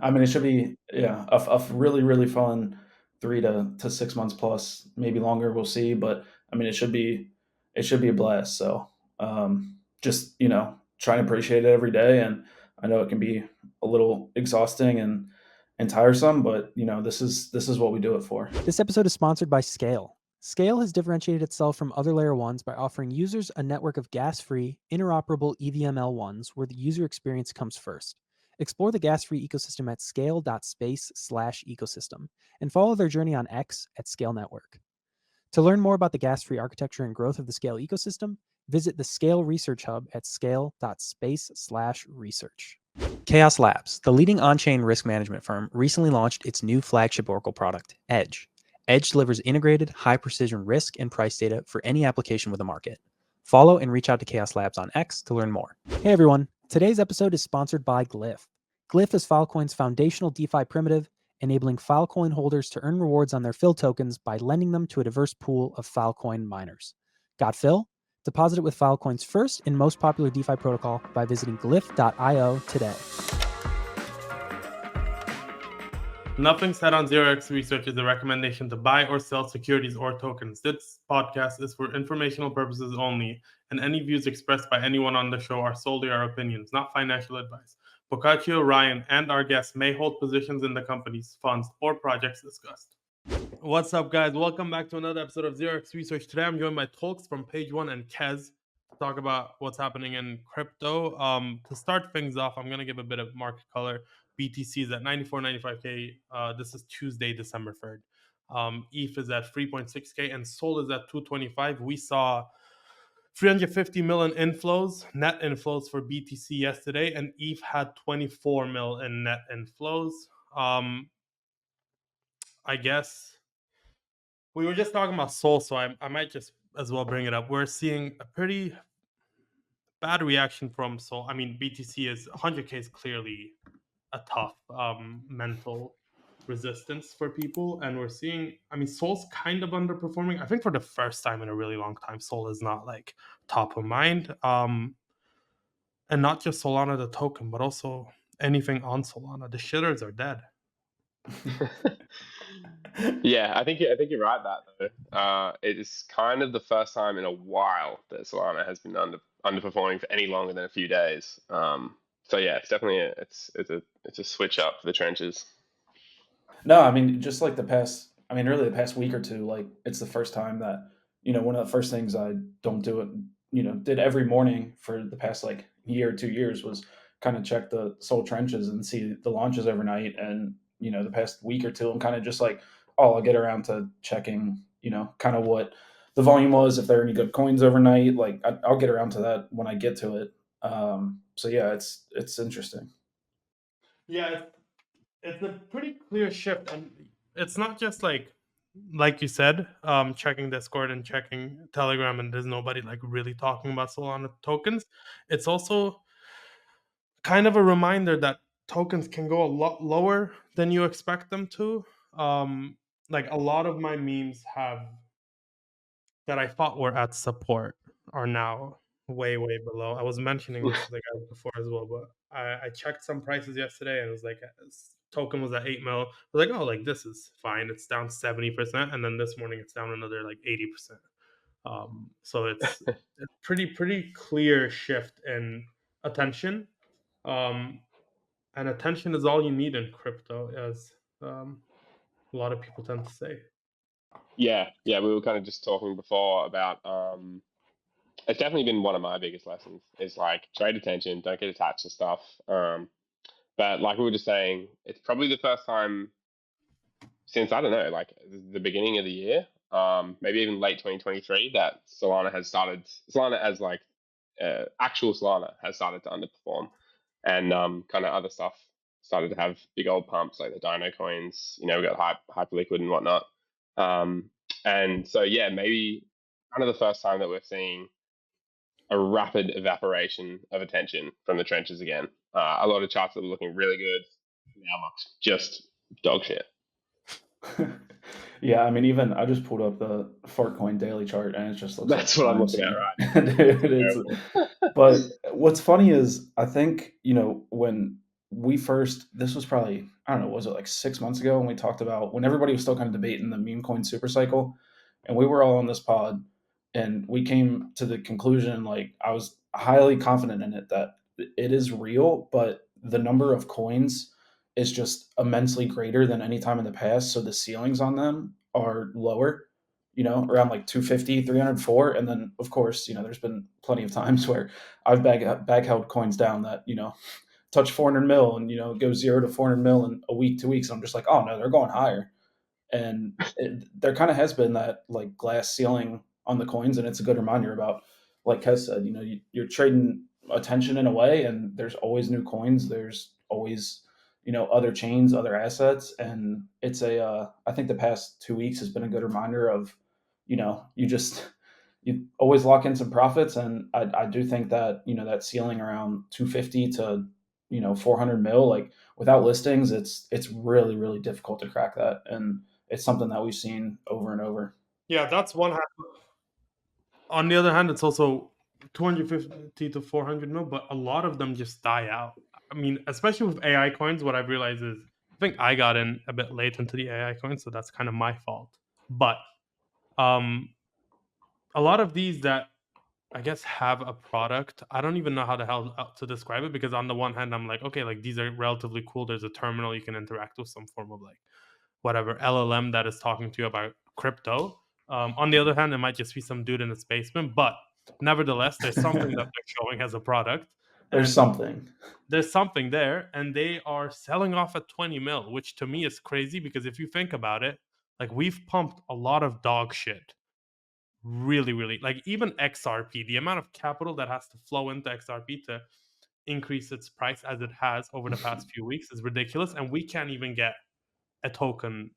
I mean, it should be a really really fun 3 to 6 months plus, maybe longer. We'll see, but I mean, it should be a blast. So just trying to appreciate it every day, and I know it can be a little exhausting and tiresome, but this is what we do it for. This episode is sponsored by Scale. Scale has differentiated itself from other layer ones by offering users a network of gas-free, interoperable EVML ones where the user experience comes first. Explore the gas-free ecosystem at scale.space/ecosystem and follow their journey on X at Scale Network. To learn more about the gas-free architecture and growth of the Scale ecosystem, visit the Scale Research Hub at scale.space/research. Chaos Labs, the leading on-chain risk management firm, recently launched its new flagship Oracle product, Edge. Edge delivers integrated, high-precision risk and price data for any application with a market. Follow and reach out to Chaos Labs on X to learn more. Hey everyone, today's episode is sponsored by Glif. Glif is Filecoin's foundational DeFi primitive, enabling Filecoin holders to earn rewards on their Phil tokens by lending them to a diverse pool of Filecoin miners. Got Phil? Deposit it with Filecoin's first and most popular DeFi protocol by visiting glyph.io today. Nothing said on 0x Research is a recommendation to buy or sell securities or tokens. This podcast is for informational purposes only, and any views expressed by anyone on the show are solely our opinions, not financial advice. Boccaccio, Ryan, and our guests may hold positions in the companies, funds, or projects discussed. What's up, guys? Welcome back to another episode of 0x Research. Today I'm joined by Tolks from Page One and Kez to talk about what's happening in crypto. To start things off, I'm going to give a bit of market color. BTC is at 94.95K. This is Tuesday, December 3rd. ETH is at 3.6K and Sol is at 225. We saw 350 million inflows, net inflows for BTC yesterday, and ETH had 24 mil in net inflows. I guess we were just talking about Sol, so I might just as well bring it up. We're seeing a pretty bad reaction from Sol. I mean, BTC is 100K is clearly a tough mental resistance for people, and we're seeing, I mean, Sol's kind of underperforming. I think for the first time in a really long time, Sol is not like top of mind, and not just Solana the token, but also anything on Solana. The shitters are dead. Yeah, I think you're right that though. It is kind of the first time in a while that Solana has been underperforming for any longer than a few days. So yeah, it's definitely it's a switch up for the trenches. No, I mean, just like really the past week or two, like it's the first time that, one of the first things I don't do it, did every morning for the past like year, 2 years was kind of check the Soul trenches and see the launches overnight. And, the past week or two, I'm kind of just like, oh, I'll get around to checking, kind of what the volume was, if there are any good coins overnight. Like I'll get around to that when I get to it. So yeah, it's interesting. Yeah, it's a pretty clear shift, and it's not just like you said, checking Discord and checking Telegram, and there's nobody like really talking about Solana tokens. It's also kind of a reminder that tokens can go a lot lower than you expect them to. Like a lot of my memes that I thought were at support are now way below. I was mentioning this to the guys before as well, but I checked some prices yesterday and it was like token was at 8 mil. I was like, oh, like this is fine. It's down 70%, and then this morning it's down another like 80%. So it's a pretty clear shift in attention. And attention is all you need in crypto, as a lot of people tend to say. Yeah, we were kind of just talking before about it's definitely been one of my biggest lessons is like trade attention, don't get attached to stuff. But like we were just saying, it's probably the first time since, I don't know, like the beginning of the year, maybe even late 2023, that Solana as like actual Solana has started to underperform, and kind of other stuff started to have big old pumps like the Dino coins. We got Hyperliquid and whatnot. And so yeah, maybe kind of the first time that we're seeing a rapid evaporation of attention from the trenches again. A lot of charts that were looking really good now look just dog shit. Yeah, I mean, even I just pulled up the Fartcoin daily chart, and it just looks That's like what I'm looking at, right? Dude, but what's funny is I think when this was probably, I don't know, was it like 6 months ago when we talked about when everybody was still kind of debating the meme coin super cycle, and we were all on this pod, and we came to the conclusion, like I was highly confident in it, that it is real, but the number of coins is just immensely greater than any time in the past. So the ceilings on them are lower, around like 250, 304. And then, of course, there's been plenty of times where I've bag held coins down that, touch 400 mil and, go 0 to 400 mil in a week, 2 weeks. And I'm just like, oh no, they're going higher. And there kind of has been that like glass ceiling on the coins. And it's a good reminder about, like Kez said, you're trading attention in a way, and there's always new coins. There's always, other chains, other assets. And it's I think the past 2 weeks has been a good reminder of, you always lock in some profits. And I do think that, that ceiling around 250 to, 400 mil, like without listings, it's really, really difficult to crack that. And it's something that we've seen over and over. Yeah, that's one hand. On the other hand, it's also 250 to 400 mil, but a lot of them just die out. I mean, especially with AI coins, what I've realized is I think I got in a bit late into the AI coins, so that's kind of my fault. But a lot of these that I guess have a product, I don't even know how the hell to describe it, because on the one hand, I'm like, okay, like these are relatively cool. There's a terminal you can interact with, some form of like whatever LLM that is talking to you about crypto. On the other hand, it might just be some dude in his basement, but nevertheless, there's something that they're showing as a product. There's something. There's something there, and they are selling off at 20 mil, which to me is crazy, because if you think about it, like we've pumped a lot of dog shit. Really, really, like even XRP, the amount of capital that has to flow into XRP to increase its price as it has over the past few weeks is ridiculous. And we can't even get a token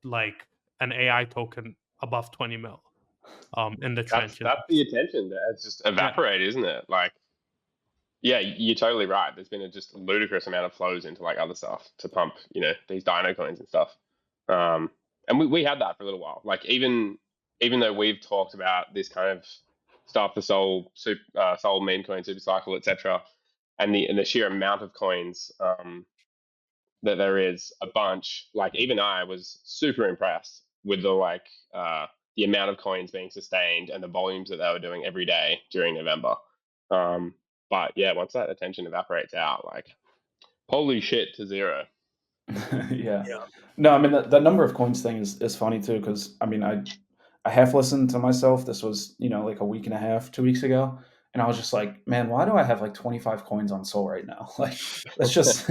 like an AI token above 20 mil in the trenches. That's the attention that has just evaporated, isn't it? Like, yeah, you're totally right. There's been just a ludicrous amount of flows into like other stuff to pump, these dino coins and stuff. And we had that for a little while. Like even though we've talked about this kind of stuff, the Sol meme coin, super cycle, etc., and the sheer amount of coins that there is a bunch. Like even I was super impressed with the amount of coins being sustained and the volumes that they were doing every day during November. But yeah, once that attention evaporates out, like holy shit to zero. Yeah. No, I mean the number of coins thing is funny too, because I mean I half listened to myself. This was, like a week and a half, 2 weeks ago, and I was just like, man, why do I have like 25 coins on Sol right now? Like that's just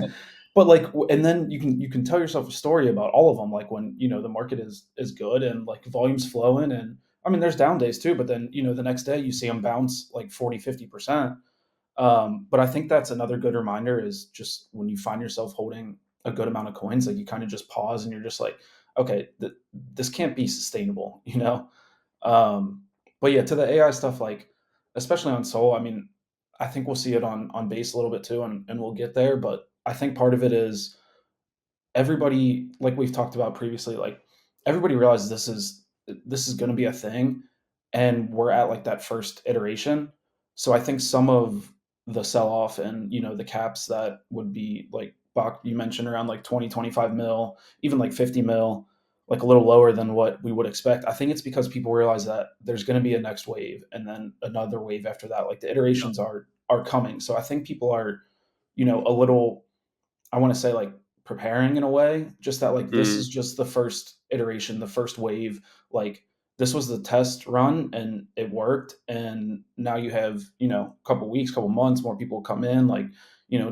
but like and then you can tell yourself a story about all of them, like when, the market is good and like volumes flowing. And I mean there's down days too, but then, the next day you see them bounce like 40-50%. But I think that's another good reminder, is just when you find yourself holding a good amount of coins, like you kind of just pause and you're just like, okay, this can't be sustainable, But yeah, to the AI stuff, like especially on Sol, I mean, I think we'll see it on base a little bit too, and we'll get there. But I think part of it is everybody, like we've talked about previously, like everybody realizes this is going to be a thing, and we're at like that first iteration. So I think some of the sell off and, the caps that would be like Bach, you mentioned around like 20-25 mil, even like 50 mil, like a little lower than what we would expect. I think it's because people realize that there's going to be a next wave and then another wave after that. Like the iterations are coming. So I think people are, a little, I want to say, like preparing in a way, just that like this is just the first iteration, the first wave. Like this was the test run and it worked, and now you have, a couple weeks, couple months, more people come in, like,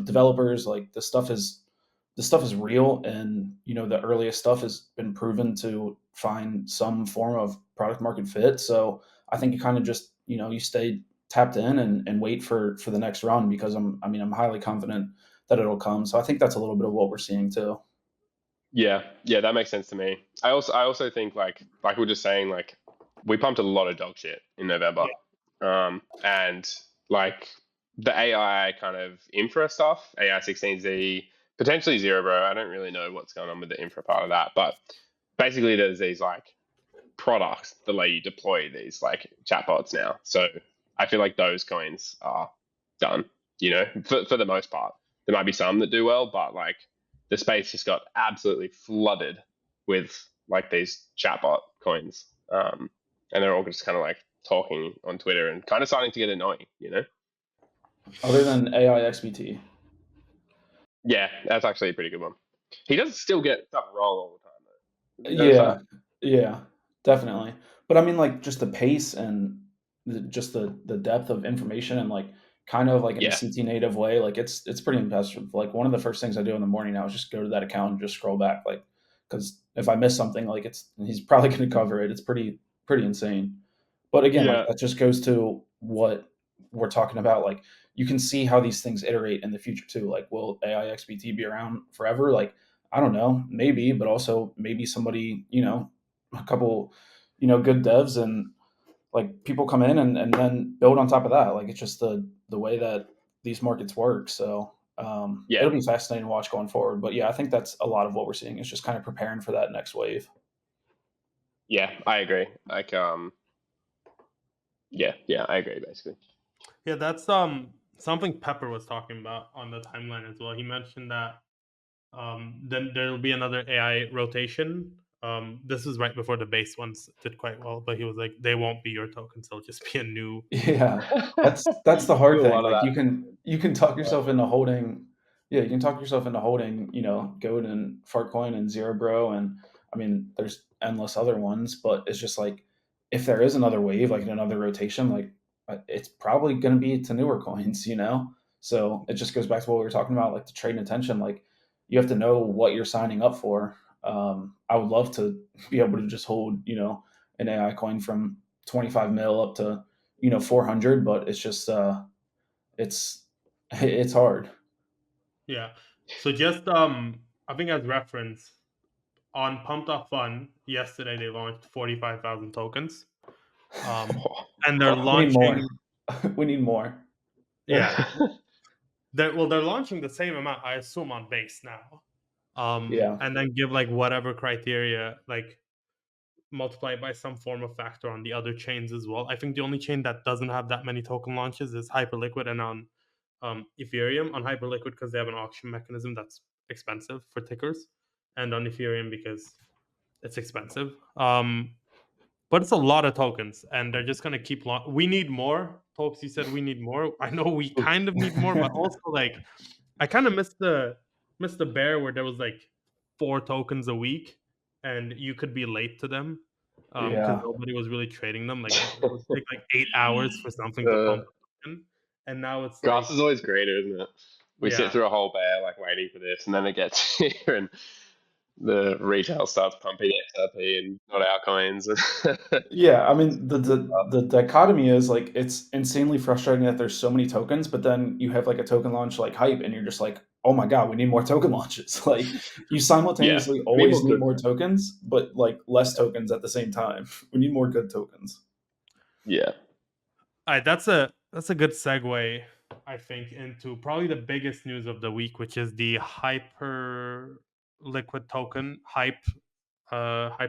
developers, like this stuff is real. And, the earliest stuff has been proven to find some form of product market fit. So I think you kind of just, you stay tapped in and wait for the next run, because I'm highly confident that it'll come. So I think that's a little bit of what we're seeing too. Yeah, that makes sense to me. I also think like we were just saying, like we pumped a lot of dog shit in November. And like the AI kind of infra stuff, AI 16Z, potentially Zero Bro. I don't really know what's going on with the infra part of that, but basically there's these like products that let you deploy these like chatbots now. So I feel like those coins are done, for the most part. there might be some that do well, but like the space just got absolutely flooded with like these chatbot coins, and they're all just kind of like talking on Twitter and kind of starting to get annoying, you know? Other than AI XBT. Yeah, that's actually a pretty good one. He does still get stuff wrong all the time, though. Have you noticed Yeah, that? yeah, definitely. But I mean, like, just the pace and just the depth of information and like kind of like in a Yeah, CT native way, like it's pretty impressive. Like one of the first things I do in the morning now is just go to that account and just scroll back, like because if I miss something, like he's probably going to cover it. It's pretty insane. But again, like yeah, that just goes to what we're talking about. Like you can see how these things iterate in the future too. Like will AI XBT be around forever? Like I don't know, maybe, but also maybe somebody, a couple, good devs and like people come in and then build on top of that. Like it's just the way that these markets work. So yeah, it'll be fascinating to watch going forward. But yeah, I think that's a lot of what we're seeing is just kind of preparing for that next wave. yeah. I agree. Like, yeah, I agree. Basically, Yeah, that's something Pepper was talking about on the timeline as well. He mentioned that then there'll be another AI rotation. This is right before the base ones did quite well, but he was like, they won't be your tokens; they'll just be a new. Yeah, that's the do hard a thing. lot of Like that. you can talk yourself into holding, yeah, you can talk yourself into holding, Goat and Fartcoin and Zero Bro, and I mean, there's endless other ones, but it's just like if there is another wave, like another rotation, like it's probably going to be to newer coins. So it just goes back to what we were talking about, like the trade and attention. Like you have to know what you're signing up for. I would love to be able to just hold, an AI coin from 25 mil up to 400, but it's just it's it's hard. Yeah. So just I think as reference on Pumped Up Fun yesterday they launched 45,000 tokens. And they're We need more. launching. We need more. Yeah. They're launching the same amount, I assume, on base now. Yeah. And then give like whatever criteria, like multiply it by some form of factor on the other chains as well. I think the only chain that doesn't have that many token launches is Hyperliquid, and on Ethereum on Hyperliquid because they have an auction mechanism that's expensive for tickers, and on Ethereum because it's expensive. But it's a lot of tokens, and they're just gonna keep. We need more, folks. You said we need more. I know we kind of need more, but also like I kind of missed the bear where there was like 4 tokens a week, and you could be late to them because Yeah. nobody was really trading them. Like it would take like 8 hours for something to uh, pump a token, and now it's grass like is always greener, isn't it? We sit yeah, through a whole bear like waiting for this, and then it gets here, and the retail starts pumping XRP and not our coins. Yeah, I mean the dichotomy is like it's insanely frustrating that there's so many tokens, but then you have like a token launch like hype, and you're just like, oh my god, we need more token launches. Like you Yeah, simultaneously we need always more need good more ones. tokens, but like less tokens at the same time. We need more good tokens. Yeah, all right. That's a good segue, I think, into probably the biggest news of the week, which is the Hyper Liquid token Hype's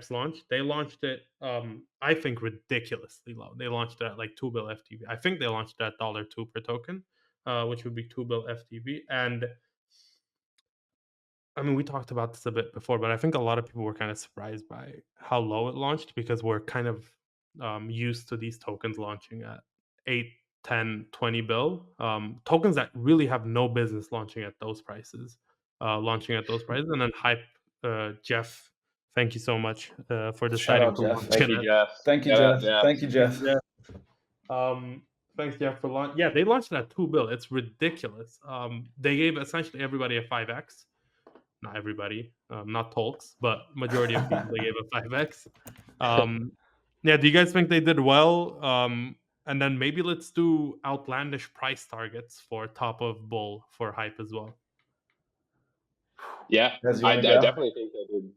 launch. They launched it, I think, ridiculously low. They launched it at like 2 bill FTB. I think they launched it at $2 per token, which would be 2 bill FTB. And I mean, we talked about this a bit before, but I think a lot of people were kind of surprised by how low it launched because we're kind of used to these tokens launching at 8, 10, 20 bill. Tokens that really have no business launching at those prices. And then Jeff, thank you so much for Shout deciding out to Jeff. launch thank it you, at. Jeff. Thank you, Shout out, Jeff. Jeff. Thank you, Thanks, Jeff. Jeff. Thanks, Jeff, for launch. Yeah, they launched it at 2 bill. It's ridiculous. They gave essentially everybody a 5x. Not everybody, not Tolks, but majority of people they gave a 5x. Yeah, do you guys think they did well? And then maybe let's do outlandish price targets for top of bull for hype as well. Yeah, Guys, you I want to go? definitely think they did.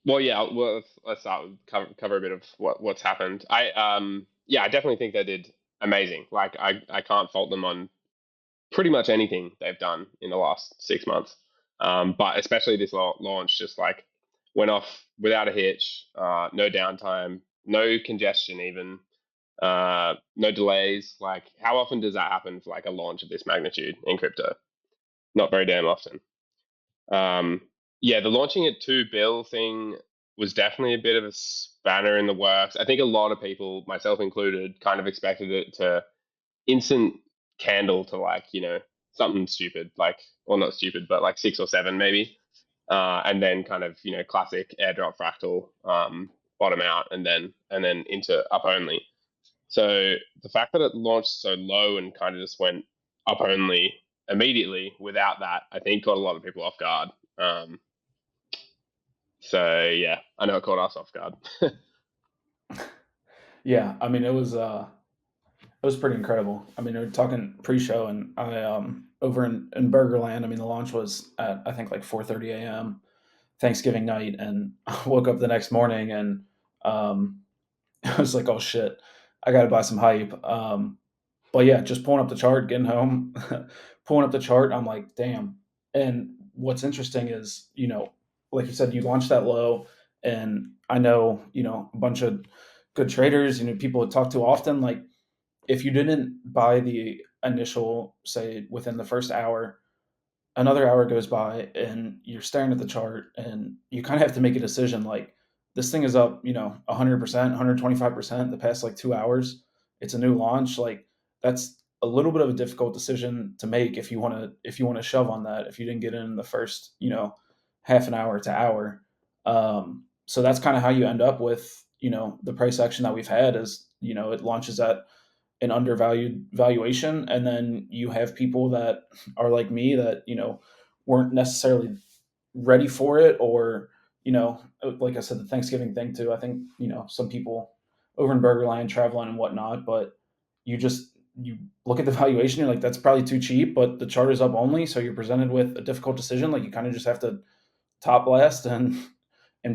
Well, yeah. Well, let's start with cover a bit of what's happened. Yeah, I definitely think they did amazing. Like, I can't fault them on pretty much anything they've done in the last 6 months. But especially this launch, just like went off without a hitch, no downtime, no congestion, even no delays. Like, how often does that happen for like a launch of this magnitude in crypto? not very damn often. Yeah, the launching at $2 billion thing was definitely a bit of a spanner in the works. I think a lot of people, myself included, kind of expected it to instant candle to like, something stupid, like, well, not stupid, but like 6 or 7 maybe. And then kind of, classic airdrop fractal, bottom out and then into up only. So the fact that it launched so low and kind of just went up only immediately without that, I think got a lot of people off guard. So yeah, I know it caught us off guard. Yeah, I mean, it was pretty incredible. I mean, we were talking pre-show, and I over in Burgerland. I mean, the launch was at I think like 4:30 a.m. Thanksgiving night, and I woke up the next morning, and um, I was like, oh shit, I got to buy some hype. But yeah, just pulling up the chart, getting home, pulling up the chart, I'm like, damn. And what's interesting is, like you said, you launched that low, and I know, a bunch of good traders, people I talk to often, like if you didn't buy the initial, say within the first hour, another hour goes by and you're staring at the chart and you kind of have to make a decision like this thing is up 100%, 125% the past like 2 hours. It's a new launch. Like that's a little bit of a difficult decision to make if you want to shove on that if you didn't get in the first half an hour to hour. So that's kind of how you end up with the price action that we've had is it launches at an undervalued valuation, and then you have people that are like me that weren't necessarily ready for it, or like I said, the Thanksgiving thing too. I think some people over in Burgerland traveling and whatnot, but you look at the valuation, you're like that's probably too cheap, but the chart is up only, so you're presented with a difficult decision. Like you kind of just have to top blast and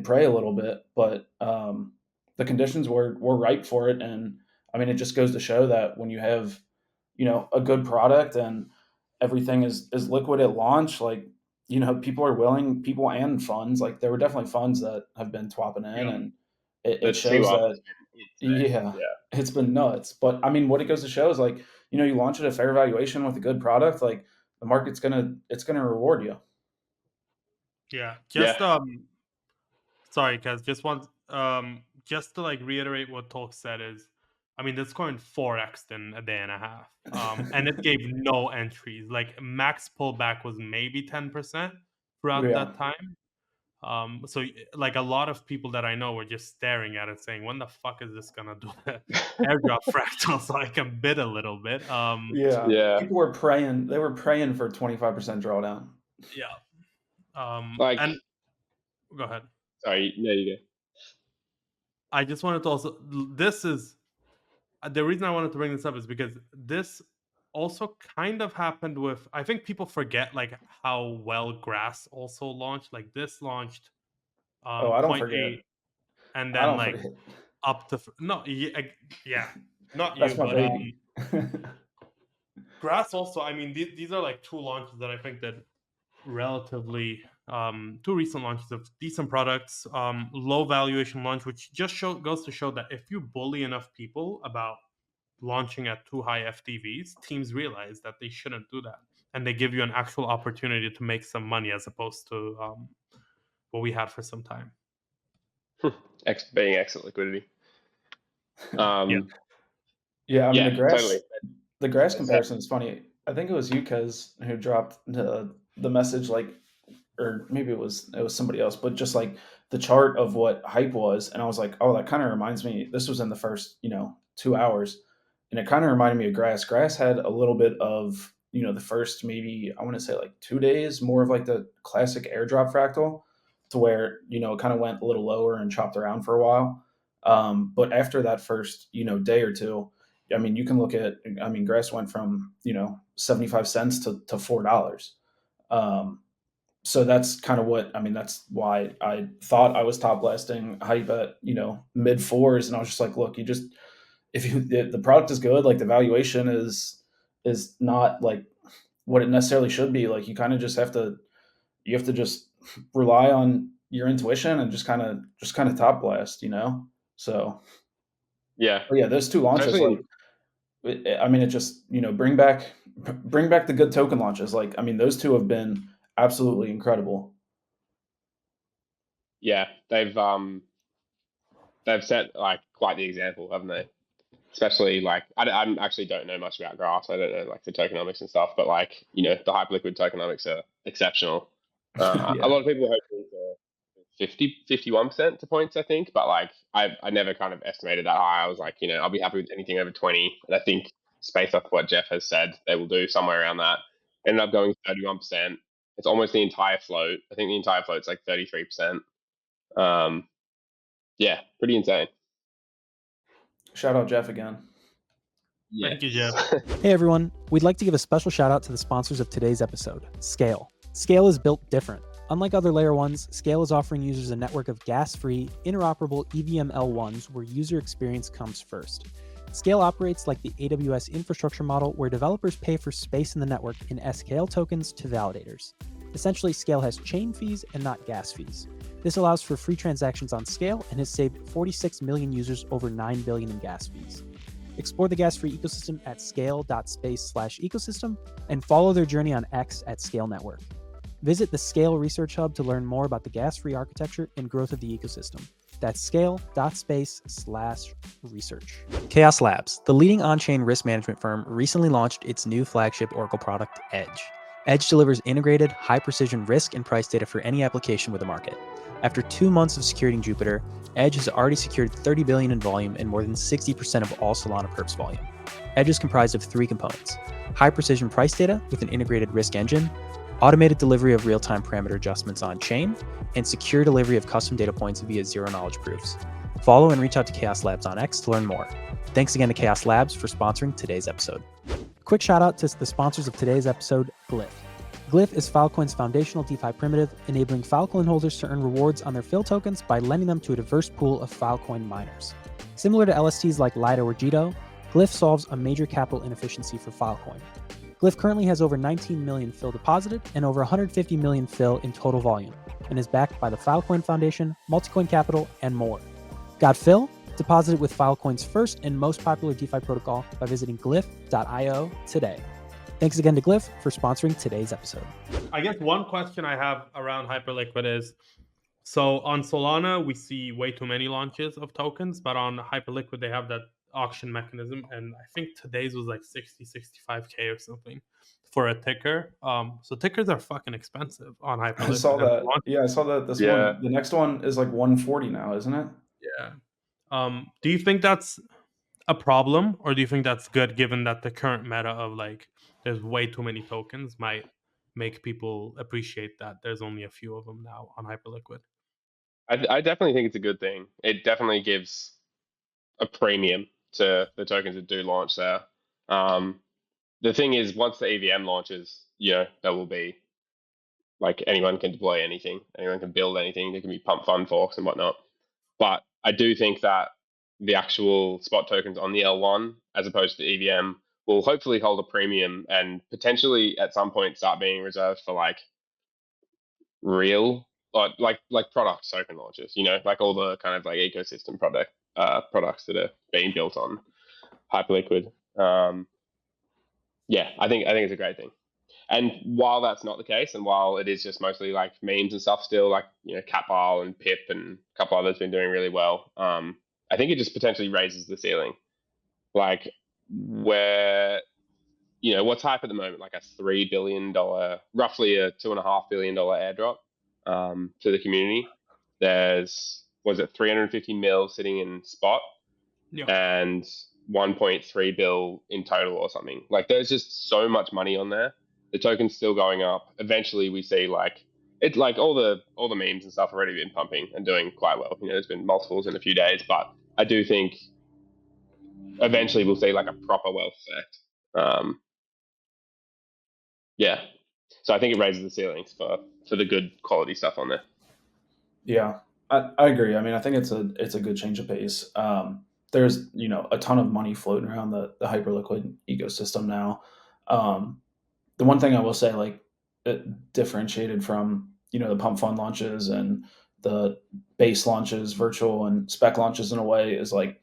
pray a little bit, but the conditions were ripe for it. And I mean, it just goes to show that when you have a good product and everything is liquid at launch, like people are willing, people and funds, like there were definitely funds that have been swapping in, Yeah. and The it two shows up that has been insane. yeah, Yeah. it's been nuts. But I mean, what it goes to show is like you launch at a fair valuation with a good product, like the market's gonna reward you. Yeah. Yeah. Sorry, Kez, just to like reiterate what Talk said is, I mean, this coin 4x in a day and a half. And it gave no entries. Like max pullback was maybe 10% throughout Yeah. that time. So like a lot of people that I know were just staring at it saying, when the fuck is this gonna do the airdrop fractal so I can bid a little bit? Yeah. Yeah. People were praying. They were praying for 25% drawdown. Yeah. Like, And go ahead. sorry, there you go. I just wanted to also, this is the reason I wanted to bring this up is because this also kind of happened with, I think people forget like how well Grass also launched. Like this launched Oh, I don't point forget. 8 and I then don't like forget. up to no yeah, not you, That's my but baby. Grass also, I mean these are like two launches that I think that relatively two recent launches of decent products, low valuation launch, which just goes to show that if you bully enough people about launching at too high FTVs, teams realize that they shouldn't do that, and they give you an actual opportunity to make some money as opposed to what we had for some time. Being excellent liquidity. Yeah. Yeah, I mean Yeah, totally. the grass It's, comparison is funny. I think it was you, Kez, who dropped the message, like, or maybe it was somebody else, but just like the chart of what hype was, and I was like, oh, that kind of reminds me. This was in the first 2 hours, and it kind of reminded me of grass. Grass had a little bit of the first maybe I want to say like 2 days more of like the classic airdrop fractal, to where it kind of went a little lower and chopped around for a while. But after that first day or two, I mean, you can look at. I mean, grass went from 75 cents to $4. Um, so that's kind of what I mean. That's why I thought I was top blasting hype at mid fours, and I was just like, look, you just if the product is good, like the valuation is not like what it necessarily should be. Like you have to just rely on your intuition and just kind of top blast. So, yeah, but yeah, those two launches, especially like, I mean, it just bring back bring back the good token launches. Like, I mean, those two have been absolutely incredible. Yeah, they've set like quite the example, haven't they? Especially like I actually don't know much about graphs. I don't know like the tokenomics and stuff, but like the Hyperliquid tokenomics are exceptional. A Yeah. lot of people hope for 51% to points, I think, but like I never kind of estimated that high. I was like, I'll be happy with anything over 20, and I think based off what Jeff has said, they will do somewhere around that. Ended up going 31%. It's almost the entire float. I think the entire float's like 33%. Yeah, pretty insane. Shout out Jeff again. Yes. Thank you, Jeff. Hey everyone, we'd like to give a special shout out to the sponsors of today's episode, Skale. Skale is built different. Unlike other layer ones, Skale is offering users a network of gas-free, interoperable EVM L1s where user experience comes first. Skale operates like the AWS infrastructure model where developers pay for space in the network in SKL tokens to validators. Essentially, Scale has chain fees and not gas fees. This allows for free transactions on Scale and has saved 46 million users over 9 billion in gas fees. Explore the gas-free ecosystem at scale.space/ecosystem and follow their journey on X at Scale Network. Visit the Scale Research Hub to learn more about the gas-free architecture and growth of the ecosystem. That's scale.space/research. Chaos Labs, the leading on-chain risk management firm, recently launched its new flagship Oracle product, Edge. Edge delivers integrated, high-precision risk and price data for any application with a market. After 2 months of securing Jupiter, Edge has already secured $30 billion in volume and more than 60% of all Solana perps volume. Edge is comprised of 3 components: high-precision price data with an integrated risk engine, automated delivery of real-time parameter adjustments on-chain, and secure delivery of custom data points via zero-knowledge proofs. Follow and reach out to Chaos Labs on X to learn more. Thanks again to Chaos Labs for sponsoring today's episode. Quick shout out to the sponsors of today's episode, Glif. Glif is Filecoin's foundational DeFi primitive, enabling Filecoin holders to earn rewards on their Phil tokens by lending them to a diverse pool of Filecoin miners. Similar to LSTs like Lido or Jito, Glif solves a major capital inefficiency for Filecoin. Glif currently has over 19 million Phil deposited and over 150 million Phil in total volume, and is backed by the Filecoin Foundation, Multicoin Capital, and more. Got Phil? Deposit it with Filecoin's first and most popular DeFi protocol by visiting glyph.io today. Thanks again to Glif for sponsoring today's episode. I guess one question I have around Hyperliquid is, so on Solana, we see way too many launches of tokens, but on Hyperliquid, they have that auction mechanism. And I think today's was like 65K or something for a ticker. So tickers are fucking expensive on Hyperliquid. I saw that. Yeah, I saw that this Yeah. one. The next one is like 140 now, isn't it? Yeah. Do you think that's a problem, or do you think that's good given that the current meta of like there's way too many tokens might make people appreciate that there's only a few of them now on Hyperliquid? I definitely think it's a good thing. It definitely gives a premium to the tokens that do launch there. The thing is, once the EVM launches, there will be like anyone can deploy anything, anyone can build anything. There can be pump fund forks and whatnot. But I do think that the actual spot tokens on the L1, as opposed to EVM, will hopefully hold a premium and potentially at some point start being reserved for like real, like product token launches. Like all the kind of like ecosystem products that are being built on Hyperliquid. Yeah, I think it's a great thing. And while that's not the case, and while it is just mostly like memes and stuff still, like Catbile and Pip and a couple others been doing really well, I think it just potentially raises the ceiling. Like where what's hype at the moment, like a $3 billion, roughly a $2.5 billion airdrop to the community. Was it 350 mil sitting in spot, and 1.3 bill in total or something. Like there's just so much money on there. The token's still going up. Eventually we see like it's like all the memes and stuff already been pumping and doing quite well. There's been multiples in a few days, but I do think eventually we'll see like a proper wealth effect. Yeah. So I think it raises the ceilings for the good quality stuff on there. Yeah, I agree. I mean, I think it's a good change of pace. There's a ton of money floating around the Hyperliquid ecosystem now. The one thing I will say, like, it differentiated from the pump fund launches and the base launches, virtual and spec launches in a way, is like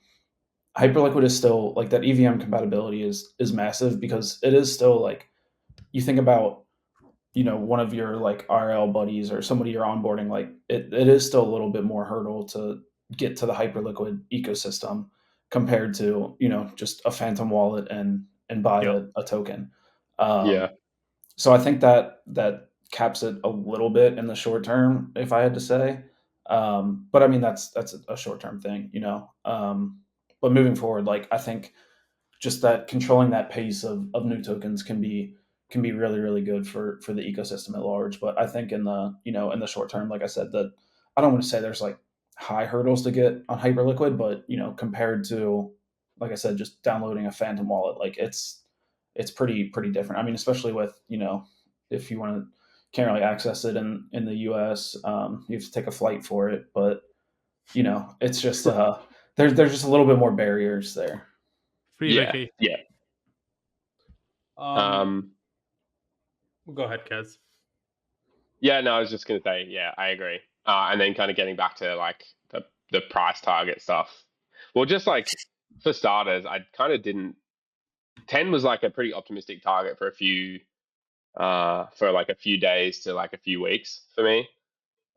Hyperliquid is still like that EVM compatibility is massive because it is still like you think about one of your like RL buddies or somebody you're onboarding, like it is still a little bit more hurdle to get to the Hyperliquid ecosystem compared to just a phantom wallet and buy Yeah. a token. Yeah. So I think that caps it a little bit in the short term, if I had to say. But I mean that's a short term thing, but moving forward, like I think just that controlling that pace of new tokens can be really really good for the ecosystem at large. But I think in the in the short term, like I said, that I don't want to say there's like high hurdles to get on Hyperliquid, but compared to, like I said, just downloading a phantom wallet, like it's pretty different. I mean, especially with if you want to can't really access it in the US, you have to take a flight for it, but it's just there's just a little bit more barriers there. Free Yeah. vacation. Yeah. Um, Go ahead, Kez. yeah, no, I was just gonna say, yeah, I agree. And then kind of getting back to like the price target stuff. Well, just like for starters, I kind of didn't. 10 was like a pretty optimistic target for a few days to like a few weeks for me.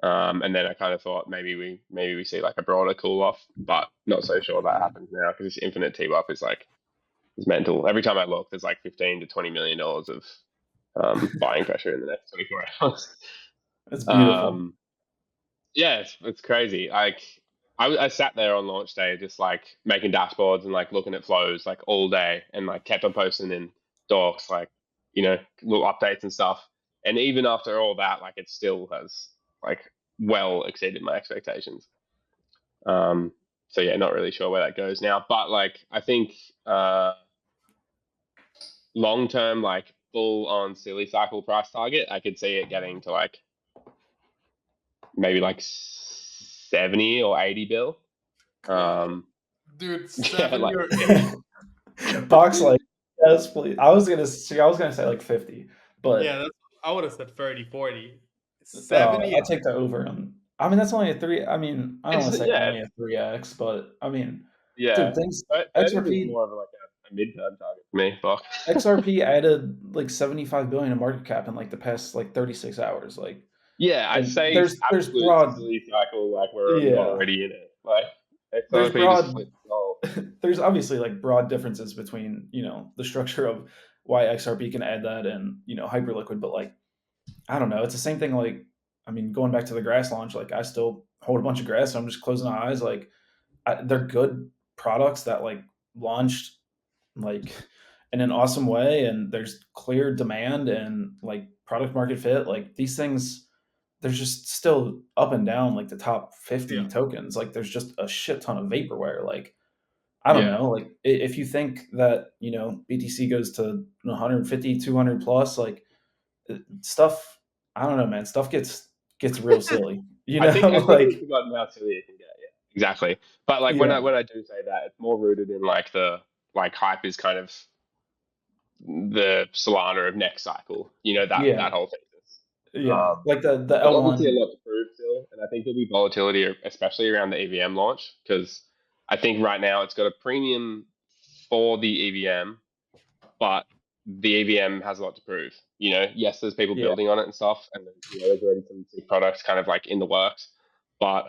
And then I kind of thought maybe we see like a broader cool off, but not so sure that happens now because this infinite T up is mental. Every time I look, there's like 15 to 20 million dollars of buying pressure in the next 24 hours. It's beautiful. Yeah, it's crazy. Like I sat there on launch day just like making dashboards and like looking at flows like all day and like kept on posting in docs like little updates and stuff. And even after all that, like it still has like well exceeded my expectations. Um, so yeah, not really sure where that goes now, but like I think long term, like full on silly cycle price target, I could see it getting to like maybe like 70 or 80 bill. Dude, Yeah, 70 like or 80. Box like yes, please. I was gonna say like 50, Yeah, but I would have said 30, 40. 70. I'll take the over. I mean, that's only a three. I mean, I don't it's want to say yeah, only a 3x, but I mean, yeah. dude, things 30 was XRP more of like a mid-term target for me. Fuck. XRP added like 75 billion in market cap in like the past like 36 hours. Like, Yeah, I'd and say there's absolute broad, silly cycle. Like we're not yeah, already in it. Like there's XRP just broad, flipped the goal. there's obviously like broad differences between the structure of why XRP can add that and Hyperliquid, but like I don't know. It's the same thing. Like, I mean, going back to the grass launch, like I still hold a bunch of grass. So I'm just closing my eyes. Like, they're good products that like launched like in an awesome way, and there's clear demand and like product market fit. Like these things, there's just still up and down like the top 50 Yeah. tokens. Like there's just a shit ton of vaporware. Like I don't Yeah, know. Like if you think that BTC goes to 150, 200 plus, like stuff. I don't know, man. Stuff gets real silly. I think we've Like forgotten how silly it can get. Yeah, exactly. But like when yeah, I do say that, it's more rooted in like the like hype is kind of the Solana of next cycle. That yeah, whole thesis. yeah. Like the There's L obviously a one. lot to prove still, and I think there'll be volatility, especially around the EVM launch, because I think right now it's got a premium for the EVM, but the EVM has a lot to prove. Yes, there's people Yeah, building on it and stuff, and there's already some big products kind of like in the works, but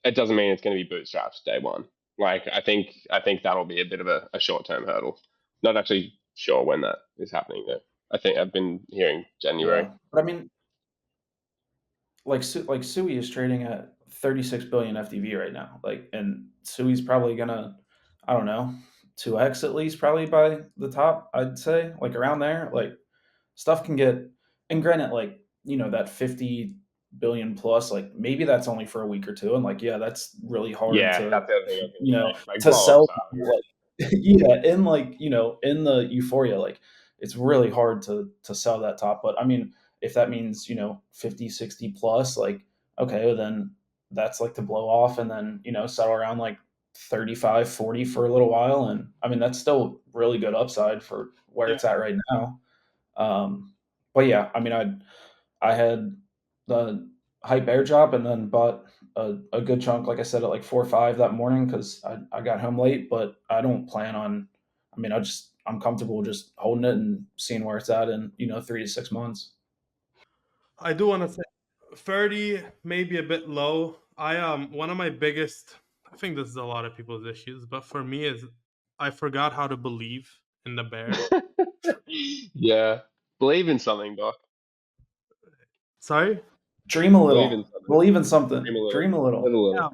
it doesn't mean it's going to be bootstrapped day one. Like I think that'll be a bit of a short term hurdle. Not actually sure when that is happening though. I think I've been hearing January. yeah. But I mean, like Sui is trading at 36 billion FDV right now. Like, and Sui's probably gonna, I don't know, 2x at least probably by the top. I'd say like around there. Like stuff can get, and granted, like that 50 billion plus, like maybe that's only for a week or two, and like yeah, that's really hard Yeah, to that's the other thing I was going you to know say. Like to blow up sell style. people, like yeah, in like in the euphoria, like it's really hard to sell that top. But I mean, if that means 50, 60 plus, like okay, well, then that's like to blow off and then settle around like 35, 40 for a little while. And I mean that's still really good upside for where Yeah. it's at right now. But yeah, I mean, I had the hype airdrop and then bought a good chunk, like I said, at like 4 or 5 that morning because I got home late. But I don't plan on. I mean, I'm comfortable just holding it and seeing where it's at in 3 to 6 months. I do want to say 30 maybe a bit low. One of my biggest, I think this is a lot of people's issues, but for me is I forgot how to believe in the bear. Yeah. Believe in something, Doc. Sorry? Dream a Believe in little. something. Believe in Dream something. a little. Dream a Live a little. Yeah.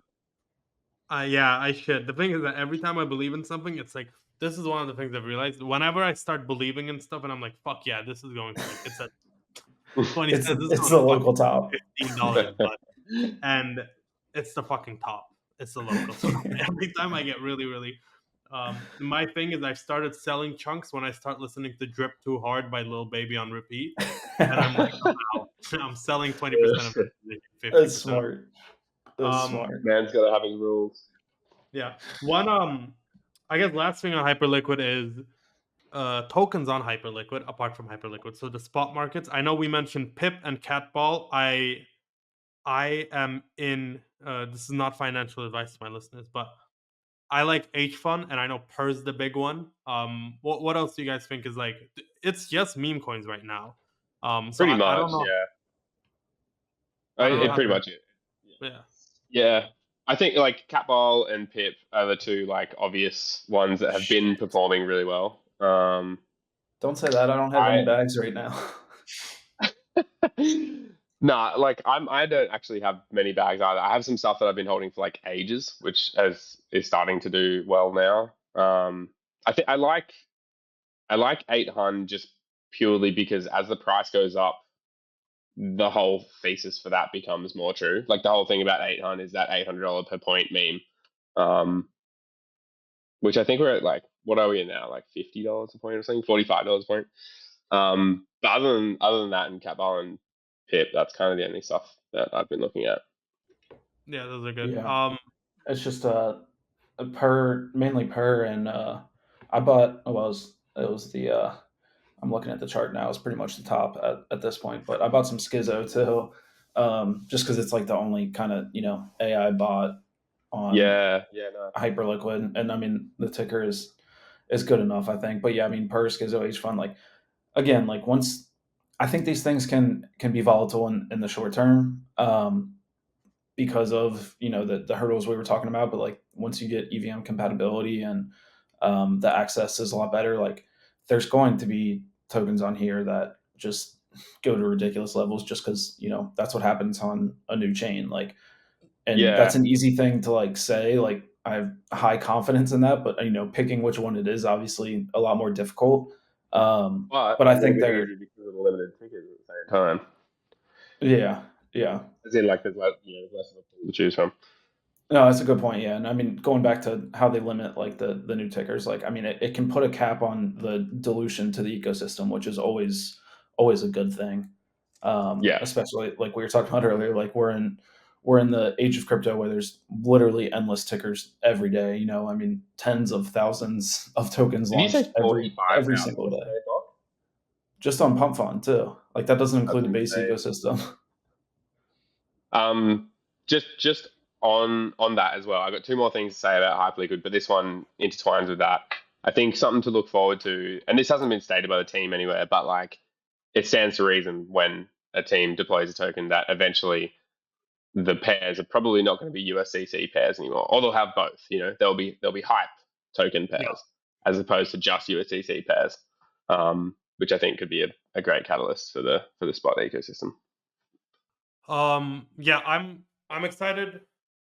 little. Yeah, I should. The thing is that every time I believe in something, it's like this is one of the things I've realized. Whenever I start believing in stuff, and I'm like, "Fuck yeah, this is going to like it's at 20 It's cents. This is it's going the to local fucking top. $15, but and it's the fucking top. It's the local top. Every time I get really, really. My thing is I started selling chunks when I start listening to "Drip Too Hard" by Lil Baby on repeat, and I'm like, I'm out. I'm selling 20% of it, That's 50%. smart. That's smart. Man's gotta have his rules. Yeah. One I guess last thing on Hyperliquid is tokens on Hyperliquid apart from Hyperliquid. So the spot markets. I know we mentioned Pip and Catball. I am in this is not financial advice to my listeners, but I like H Fun and I know Per's the big one. What else do you guys think is like it's just meme coins right now. So Pretty I much, don't know. yeah. I don't know It how pretty to much it. yeah. Yeah. I think like Catball and Pip are the two like obvious ones that have been Shit. performing really well. Don't say that. I don't have any I bags right now. Nah, like I don't actually have many bags either. I have some stuff that I've been holding for like ages, which is starting to do well now. I think I like 800 just purely because as the price goes up, the whole thesis for that becomes more true. Like the whole thing about 800 is that $800 per point meme, um, which I think we're at like what are we in now? Like $50 a point or something, $45 a point. But other than that, and Catball and Pip, that's kind of the only stuff that I've been looking at. Yeah, those are good. Yeah. It's just a per mainly per and I bought it was the I'm looking at the chart now. It's pretty much the top at this point. But I bought some Schizo too, just because it's like the only kind of AI bot on Yeah, yeah, no. Hyperliquid, and I mean the ticker is good enough, I think. But yeah, I mean per Schizo H Fund, like again, like once I think these things can be volatile in the short term. Because of the hurdles we were talking about, but like once you get EVM compatibility and the access is a lot better, like there's going to be tokens on here that just go to ridiculous levels just because that's what happens on a new chain, like, and that's Yeah, an easy thing to like say, like I have high confidence in that, but picking which one it is obviously a lot more difficult. but But I a little think bit they're easy because of the limited tickets at the same time. yeah, yeah. As in, like, there's less of a pool to choose from. No, that's a good point. Yeah, and I mean, going back to how they limit like the new tickers, like I mean, it can put a cap on the dilution to the ecosystem, which is always a good thing. Yeah, Especially like we were talking about earlier, like we're in the age of crypto where there's literally endless tickers every day. I mean, tens of thousands of tokens did you say launched every 45,000 single day, yesterday, Doc? just on Pump Fund too. Like that doesn't That's include the base insane. ecosystem. Um, just on that as well. I got two more things to say about Hyperliquid, but this one intertwines with that. I think something to look forward to, and this hasn't been stated by the team anywhere, but like it stands to reason when a team deploys a token that eventually the pairs are probably not going to be USDC pairs anymore, or they'll have both. There'll be hype token Yeah. pairs as opposed to just USDC pairs, which I think could be a great catalyst for the spot ecosystem. Yeah, I'm excited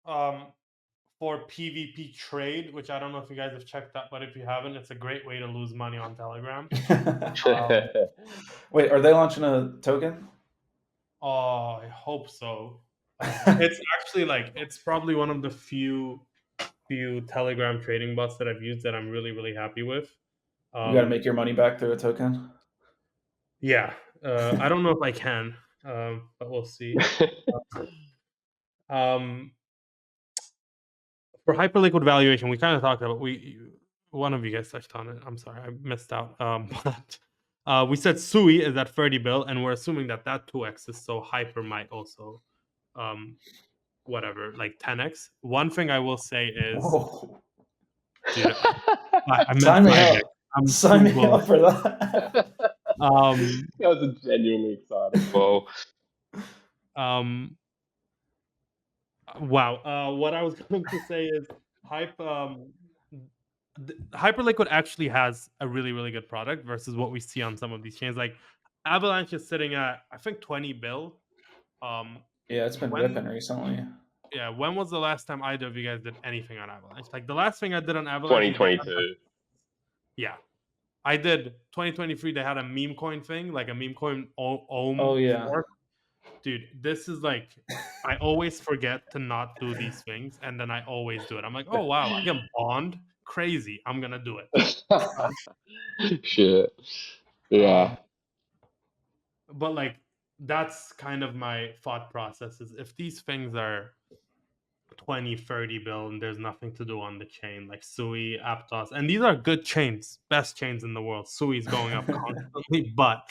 for PvP trade, which I don't know if you guys have checked that, but if you haven't, it's a great way to lose money on Telegram. Wait, are they launching a token? Oh, I hope so. It's actually like it's probably one of the few Telegram trading bots that I've used that I'm really really happy with. You got to make your money back through a token. Yeah, I don't know if I can, but we'll see. Um, for Hyperliquid valuation, we kind of talked about one of you guys touched on it. I'm sorry, I missed out. But we said Sui is at 30 bill, and we're assuming that 2x is, so Hyper might also whatever, like 10x. One thing I will say is, Whoa. dude, I meant Sign me 5x. up. I'm Sign too me bullish. up for that. Um, That was a genuinely exciting ball. wow. What I was going to say is Hyperliquid actually has a really, really good product versus what we see on some of these chains. Like Avalanche is sitting at, I think, 20 bill. Yeah, it's been When ripping recently. when was the last time either of you guys did anything on Avalanche? Like the last thing I did on Avalanche is 2022. I did 2023. They had a meme coin thing, like a meme coin Oh yeah. fork. Dude, this is like, I always forget to not do these things, and then I always do it. I'm like, oh wow, I can bond, crazy. I'm gonna do it. Shit. Yeah. But like, that's kind of my thought process. Is if these things are 20, 30 bill and there's nothing to do on the chain, like Sui, Aptos, and these are good chains, best chains in the world. Sui's going up constantly, but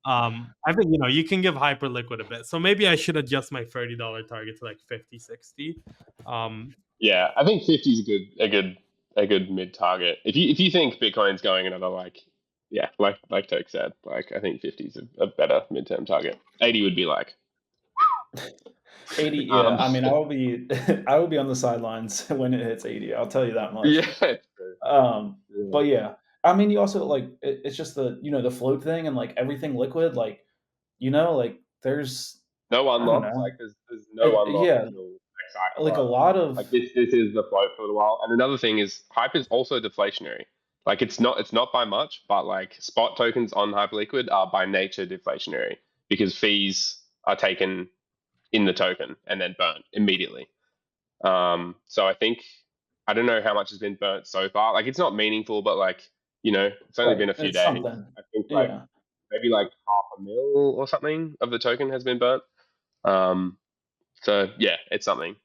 I think you can give Hyperliquid a bit. So maybe I should adjust my $30 target to like 50, 60. Yeah, I think 50 is a good mid target. If you think Bitcoin's going another like Toke said, like I think 50 is a better midterm target. 80 would be like 80. Yeah, I mean, I will be I will be on the sidelines when it hits 80. I'll tell you that much. Yeah, it's true. But yeah, I mean, you also like it's just the float thing and like everything liquid, like like there's No I don't unlock, know, like there's no unlock yeah, until next cycle like a either. lot of Like this is the float for a while. And another thing is Hype is also deflationary. Like it's not by much, but like spot tokens on Hyperliquid are by nature deflationary because fees are taken in the token and then burnt immediately. So I don't know how much has been burnt so far. Like it's not meaningful, but like it's only been a few it's days. something. I think like Yeah. maybe like 500,000 or something of the token has been burnt. So yeah, it's something.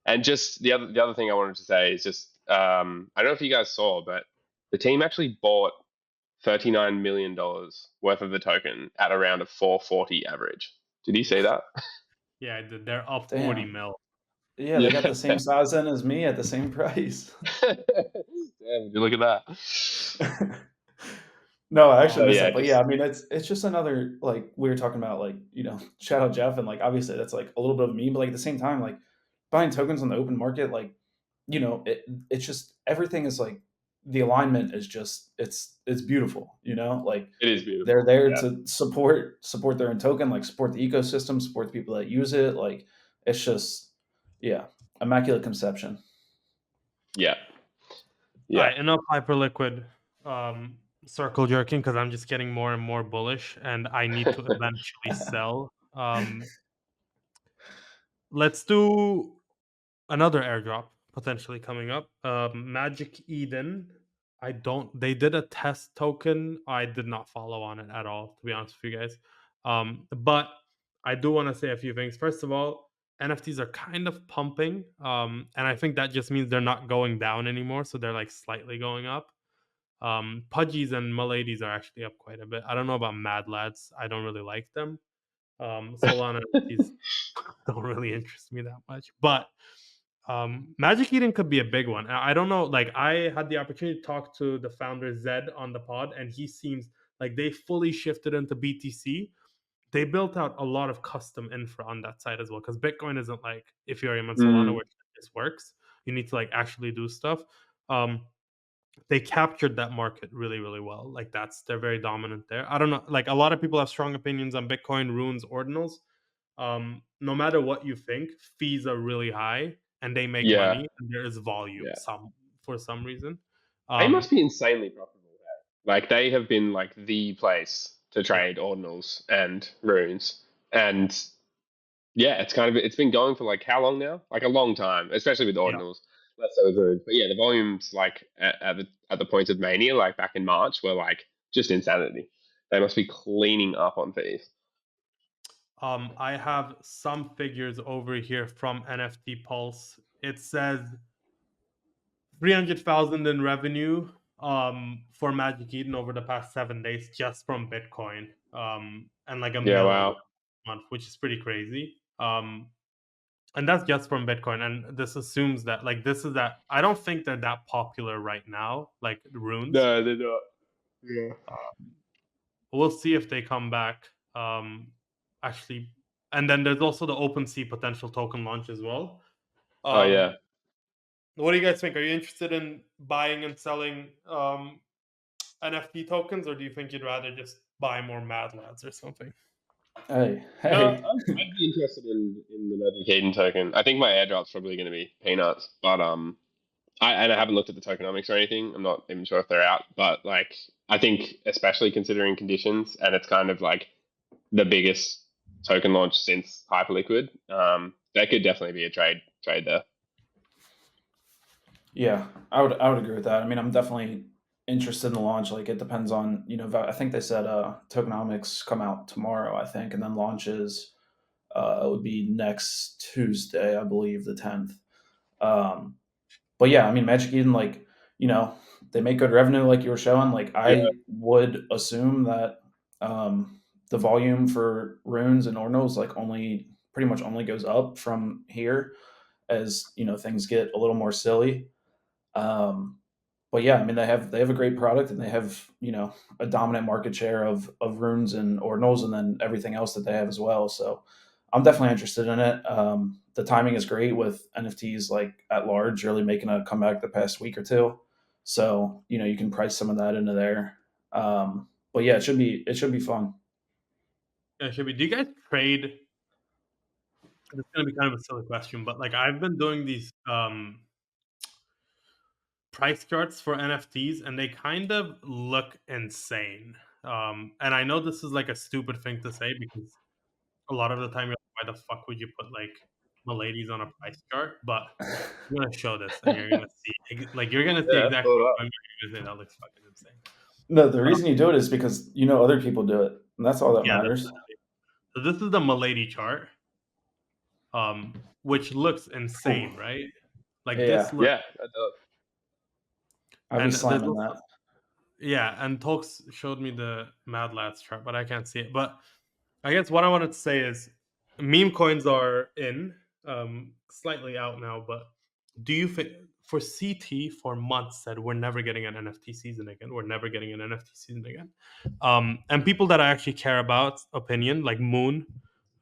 And just the other thing I wanted to say is just I don't know if you guys saw, but the team actually bought $39 million worth of the token at around a 440 average. Did you see that? Yeah, they're up 40 Damn. mil. Yeah, they got Yeah. the same size in as me at the same price. Damn, would you look at that? No, I actually missed Yeah, that. But yeah, I mean, it's just another like we were talking about, like shout out Jeff, and like obviously that's like a little bit of me, but like at the same time, like buying tokens on the open market, like it's just everything is like the alignment is just it's beautiful, like it is they're beautiful. there Yeah, to support their own token, like support the ecosystem, support the people that use it, like it's just yeah, immaculate conception. yeah, All yeah. right, enough Hyperliquid circle jerking, because I'm just getting more and more bullish, and I need to eventually sell. Let's do another airdrop potentially coming up. Magic Eden. They did a test token. I did not follow on it at all, to be honest with you guys. But I do want to say a few things. First of all, NFTs are kind of pumping. And I think that just means they're not going down anymore. So they're like slightly going up. Pudgies and Miladies are actually up quite a bit. I don't know about Mad Lads. I don't really like them. Solana NFTs don't really interest me that much. But Magic Eden could be a big one. I don't know. Like I had the opportunity to talk to the founder Zed on the pod, and he seems like they fully shifted into BTC. They built out a lot of custom infra on that side as well, because Bitcoin isn't like Ethereum and Solana where this works. You need to like actually do stuff. They captured that market really, really well. Like they're very dominant there. I don't know. Like a lot of people have strong opinions on Bitcoin, runes, ordinals. No matter what you think, fees are really high and they make Yeah, money and there is volume yeah. for some reason. They must be insanely profitable. Like they have been like the place to Yeah. trade ordinals and runes, and yeah, it's been going for like how long now? Like a long time, especially with Yeah. ordinals. Less so with runes, but yeah, the volumes like at the point of mania, like back in March, were like just insanity. They must be cleaning up on fees. I have some figures over here from NFT Pulse. It says 300,000 in revenue for Magic Eden over the past 7 days just from Bitcoin, and like a Yeah, mil in wow. a month, which is pretty crazy. And that's just from Bitcoin. And this assumes that like this is that I don't think they're that popular right now, like runes. No, they're not. Yeah. We'll see if they come back. Actually, and then there's also the OpenSea potential token launch as well. Oh yeah. What do you guys think? Are you interested in buying and selling NFT tokens, or do you think you'd rather just buy more Mad Lads or something? Hey, No, hey. I'd be interested in the Magic Eden token. I think my airdrop's probably going to be peanuts, but I haven't looked at the tokenomics or anything. I'm not even sure if they're out, but like I think especially considering conditions, and it's kind of like the biggest token launch since Hyperliquid. That could definitely be a trade there. Yeah, I would agree with that. I mean, I'm definitely interested in the launch. Like, it depends on, I think they said tokenomics come out tomorrow, I think, and then launches it would be next Tuesday, I believe, the 10th. But yeah, I mean, Magic Eden, like, you know, they make good revenue, like you were showing. Like, Yeah, I would assume that the volume for runes and ordinals, like, pretty much only goes up from here as things get a little more silly. Um, but yeah, I mean, they have a great product, and they have a dominant market share of runes and ordinals, and then everything else that they have as well. So I'm definitely interested in it. The timing is great with NFTs like at large really making a comeback the past week or two. So you can price some of that into there. But yeah, it should be fun. Yeah, should be. Do you guys trade? It's gonna be kind of a silly question, but like I've been doing these price charts for NFTs, and they kind of look insane. And I know this is like a stupid thing to say because a lot of the time you're like, why the fuck would you put like Miladies on a price chart? But I'm gonna show this, and you're gonna see, like, you're gonna see yeah, exactly thought what up. I'm gonna say. That looks fucking insane. No, the reason you do it is because other people do it, and that's all that Yeah, matters. so this is the Milady chart, which looks Ooh, insane, right? Like this yeah, look, Yeah, that does. I'd be and there's slamming also that. yeah, and Tolks showed me the Mad Lads chart, but I can't see it. But I guess what I wanted to say is meme coins are in, slightly out now, but do you think for CT for months said we're never getting an NFT season again? We're never getting an NFT season again. And people that I actually care about opinion, like Moon,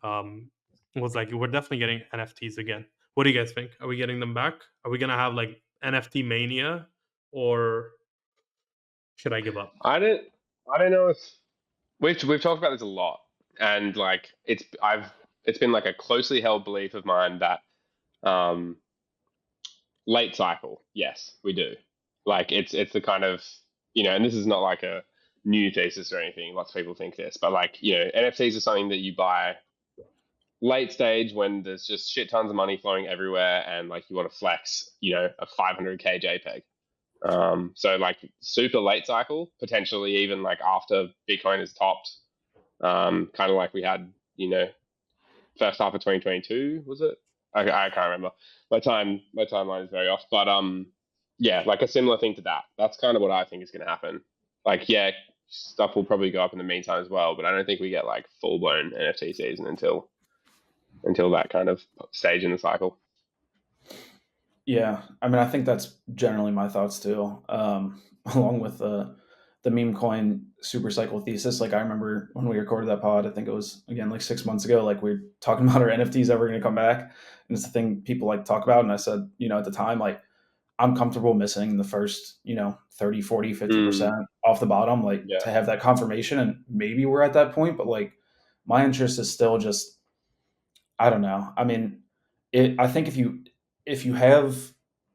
was like, we're definitely getting NFTs again. What do you guys think? Are we getting them back? Are we gonna have like NFT mania, or should I give up? I don't know if we've talked about this a lot, and like it's been like a closely held belief of mine that um, late cycle, yes, we do. Like it's the kind of and this is not like a new thesis or anything. Lots of people think this, but like NFTs are something that you buy late stage when there's just shit tons of money flowing everywhere, and like you want to flex, a 500K JPEG. So like super late cycle, potentially even like after Bitcoin is topped, kind of like we had, first half of 2022, was it? I can't remember. My timeline is very off, but yeah, like a similar thing to that. That's kind of what I think is going to happen. Like, yeah, stuff will probably go up in the meantime as well, but I don't think we get like full blown NFT season until that kind of stage in the cycle. Yeah, I mean, I think that's generally my thoughts too. Along with the meme coin super cycle thesis. Like, I remember when we recorded that pod, I think it was again like 6 months ago. Like, we are talking about our NFTs ever going to come back, and it's the thing people like talk about. And I said, at the time, like, I'm comfortable missing the first 30, 40, 50% Mm, off the bottom, like yeah, to have that confirmation, and maybe we're at that point. But like, my interest is still just, I don't know. I mean, I think if you have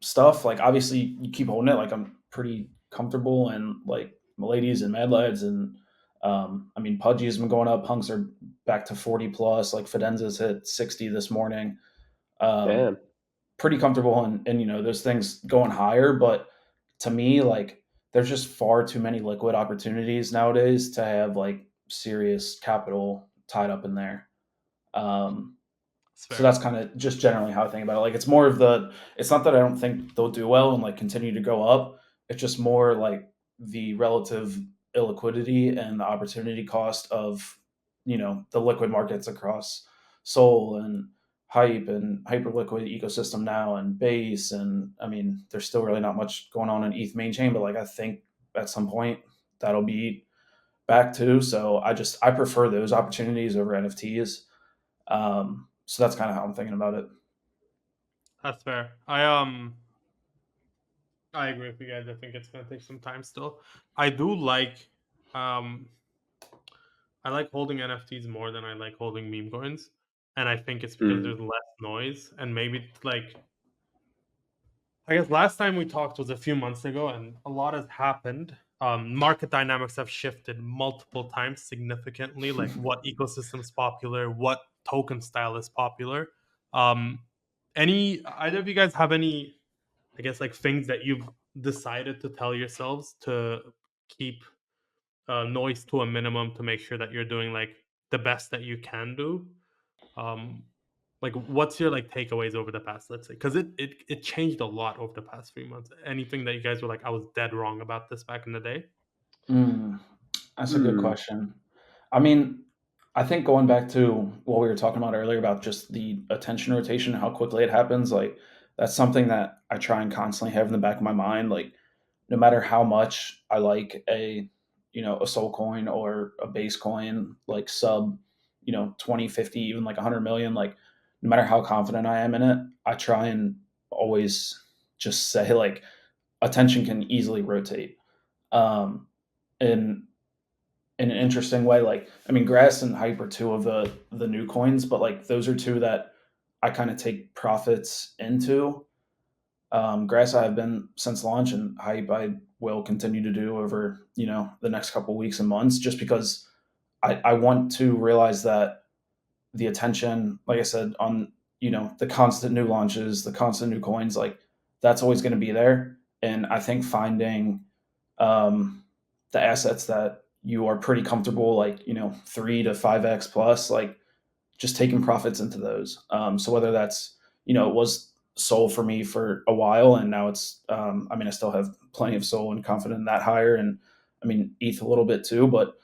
stuff, like, obviously you keep holding it. Like, I'm pretty comfortable in like Miladies and Mad Lads, and I mean, Pudgy has been going up. Punks are back to 40 plus. Like, Fidenza's hit 60 this morning. Um, damn, Pretty comfortable and those things going higher. But to me, like, there's just far too many liquid opportunities nowadays to have like serious capital tied up in there. Um, It's so fair. that's kind of just generally how I think about it. Like, it's not that I don't think they'll do well and like continue to go up. It's just more like the relative illiquidity and the opportunity cost of, the liquid markets across Sol and Hype and Hyperliquid Ecosystem now and Base, and I mean, there's still really not much going on in ETH main chain, but like I think at some point that'll be back too. So I prefer those opportunities over NFTs. So that's kind of how I'm thinking about it. That's fair. I agree with you guys. I think it's gonna take some time still. I do like um I like holding NFTs more than I like holding meme coins. And I think it's because there's less noise and maybe like I guess last time we talked was a few months ago and a lot has happened. Market dynamics have shifted multiple times significantly, like what ecosystem is popular, what token style is popular. Um, either of you guys have any, I guess, like things that you've decided to tell yourselves to keep noise to a minimum to make sure that you're doing like the best that you can do? Um, like, what's your like takeaways over the past, let's say, because it changed a lot over the past 3 months. Anything that you guys were like, I was dead wrong about this back in the day? Mm, that's a good question. I mean, I think going back to what we were talking about earlier about just the attention rotation, how quickly it happens, like that's something that I try and constantly have in the back of my mind. Like no matter how much I like a soul coin or a base coin, like sub, 20, 50, even like 100 million, like no matter how confident I am in it, I try and always just say like attention can easily rotate. Um, in in an interesting way. Like, I mean, Grass and Hype are two of the new coins, but like those are two that I kind of take profits into. Grass I have been since launch, and Hype I will continue to do over the next couple weeks and months, just because I want to realize that the attention, like I said, on the constant new launches, the constant new coins, like that's always going to be there. And I think finding um, the assets that you are pretty comfortable, like 3 to 5x plus, like just taking profits into those. So whether that's it was Soul for me for a while, and now it's I mean I still have plenty of Soul and confident in that higher, and I mean ETH a little bit too, but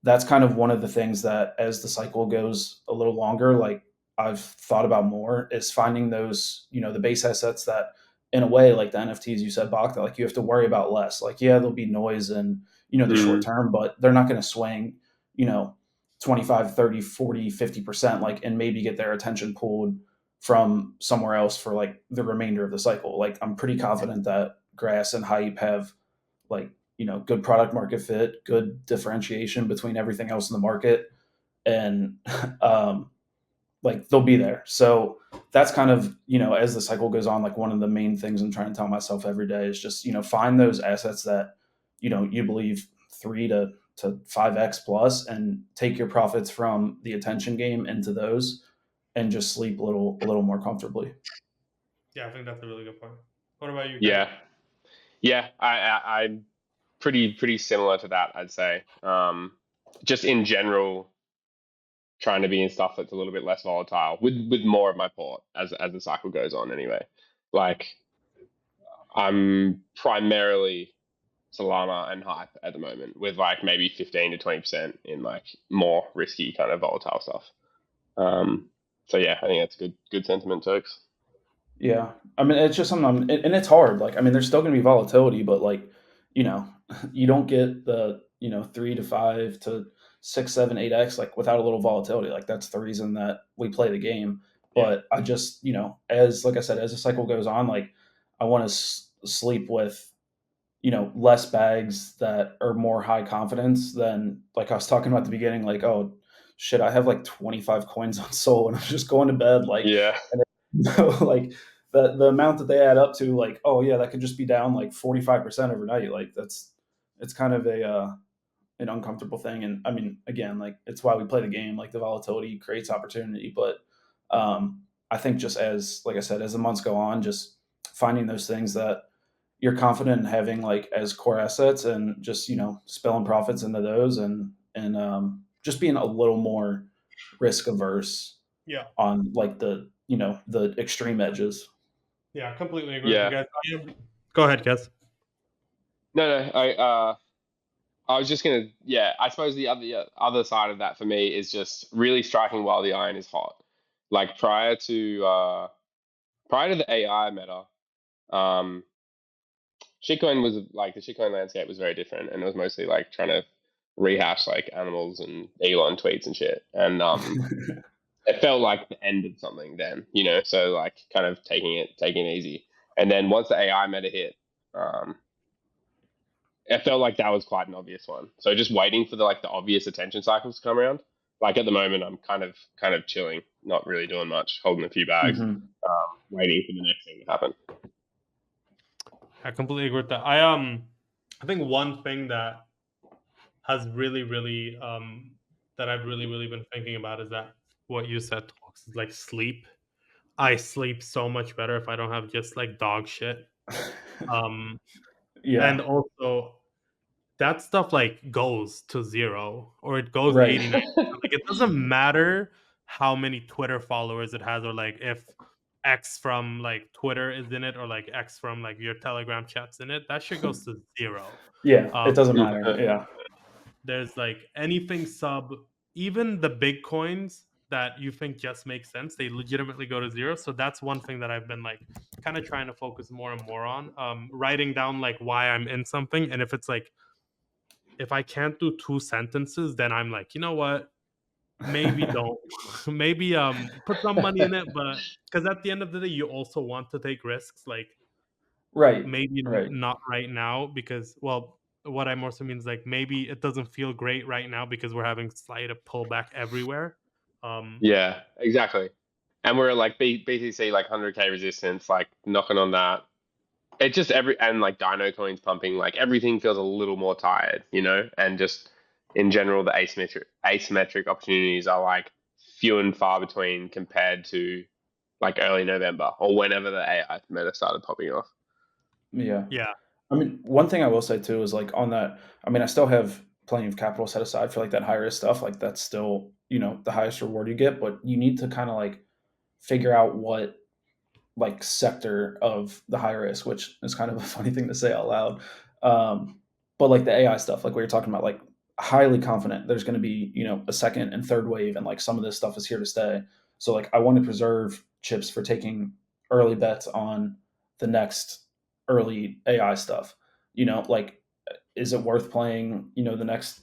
that's kind of one of the things that as the cycle goes a little longer, like I've thought about more is finding those, the base assets that in a way, like the NFTs you said, Bach, that like you have to worry about less. Like, yeah, there'll be noise in, the short term, but they're not going to swing, you know, 25, 30, 40, 50%, like, and maybe get their attention pulled from somewhere else for like the remainder of the cycle. Like I'm pretty confident that Grass and Hype have like good product market fit, good differentiation between everything else in the market, and like they'll be there. So that's kind of as the cycle goes on, like one of the main things I'm trying to tell myself every day is just find those assets that you believe 3 to 5x plus, and take your profits from the attention game into those, and just sleep a little more comfortably. Yeah, I think that's a really good point. What about you, Kez? Yeah, I'm pretty similar to that, I'd say. Just in general, trying to be in stuff that's a little bit less volatile with more of my port as the cycle goes on. Anyway, like I'm primarily Solana and Hype at the moment, with like maybe 15 to 20% in like more risky kind of volatile stuff. So yeah, I think that's good sentiment, Tokes. Yeah, I mean, it's just something, and it's hard. Like, I mean, there's still going to be volatility, but like, you know, you don't get the 3 to 5 to 6, 7, 8x like without a little volatility. Like that's the reason that we play the game. Yeah. But I just, as like I said, as the cycle goes on, like I want to sleep with less bags that are more high confidence than, like I was talking about at the beginning, like, oh shit, I have like 25 coins on Soul and I'm just going to bed, like, Yeah, and like the amount that they add up to, like, oh yeah, that could just be down like 45% overnight. Like it's kind of an uncomfortable thing. And I mean, again, like it's why we play the game. Like the volatility creates opportunity, but I think just as, like I said, as the months go on, just finding those things that you're confident in having like as core assets, and just spilling profits into those, and just being a little more risk averse Yeah. on like the extreme edges. Yeah, I completely agree with you yeah. guys. Go ahead, Kez. No, I was just gonna, yeah. I suppose the other side of that for me is just really striking while the iron is hot. like prior to the AI meta, shitcoin was like the shitcoin landscape was very different, and it was mostly like trying to rehash like animals and Elon tweets and shit, and it felt like the end of something then, so like kind of taking it easy. And then once the AI meta hit, it felt like that was quite an obvious one. So just waiting for the obvious attention cycles to come around. Like at the moment, I'm kind of chilling, not really doing much, holding a few bags, waiting for the next thing to happen. I completely agree with that. I think one thing that has really that I've really been thinking about is that what you said, Talks, is like sleep. I sleep so much better if I don't have just like dog shit. Um, Yeah. and also that stuff like goes to 0 or it goes Right. 89. Like it doesn't matter how many Twitter followers it has, or like if X from like Twitter is in it, or like X from like your Telegram chats in it. That shit goes to 0. Yeah, Um, it doesn't matter. Yeah. there's like anything sub, even the big coins that you think just make sense, they legitimately go to 0. So that's one thing that I've been like kind of trying to focus more and more on, writing down like why I'm in something. And if it's like, if I can't do 2 sentences, then I'm like, you know what, maybe don't. Maybe put some money in it, but because at the end of the day you also want to take risks, like Right. maybe Right. not right now, because, well, what I also mean is like maybe it doesn't feel great right now because we're having slight pullback everywhere. Yeah, exactly. And we're like BTC like 100K resistance, like knocking on that. It just and like Dino coins pumping, like everything feels a little more tired, and just in general the asymmetric opportunities are like few and far between compared to like early November or whenever the AI meta started popping off. Yeah. Yeah. I mean, one thing I will say too is like on that. I mean, I still have plenty of capital set aside for like that high risk stuff. Like that's still the highest reward you get, but you need to kind of like figure out what like sector of the high risk, which is kind of a funny thing to say out loud. But like the AI stuff, like what you're talking about, like highly confident there's going to be a second and third wave, and like some of this stuff is here to stay. So like I want to preserve chips for taking early bets on the next early AI stuff. Like is it worth playing the next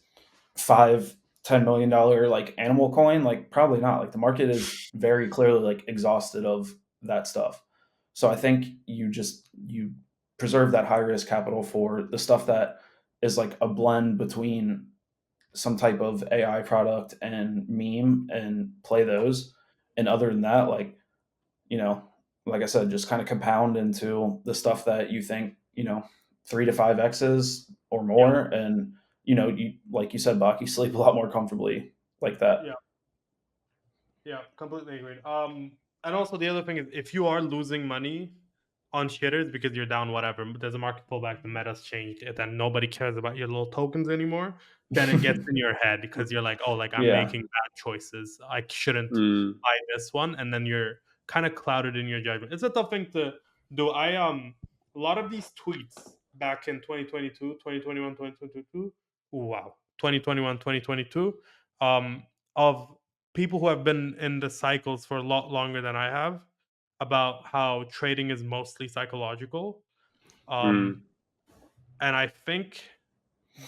$5-10 million like animal coin? Like probably not. Like the market is very clearly like exhausted of that stuff. So I think you preserve that high risk capital for the stuff that is like a blend between some type of AI product and meme and play those. And other than that, you know, like I said, just kind of compound into the stuff that you think, 3 to 5 X's or Yeah. more. And, you, like you said, Bach, you sleep a lot more comfortably like that. Yeah. Yeah, completely agreed. And also the other thing is, if you are losing money on shitters because you're down whatever, but there's a market pullback, the meta's changed it, and nobody cares about your little tokens anymore, then it gets in your head because you're like, oh, like I'm Yeah. making bad choices. I shouldn't Mm. buy this one, and then you're kind of clouded in your judgment. It's a tough thing to do. A lot of these tweets back in 2022, 2021, 2022, wow, 2021, 2022, of people who have been in the cycles for a lot longer than I have, about how trading is mostly psychological. Mm. And I think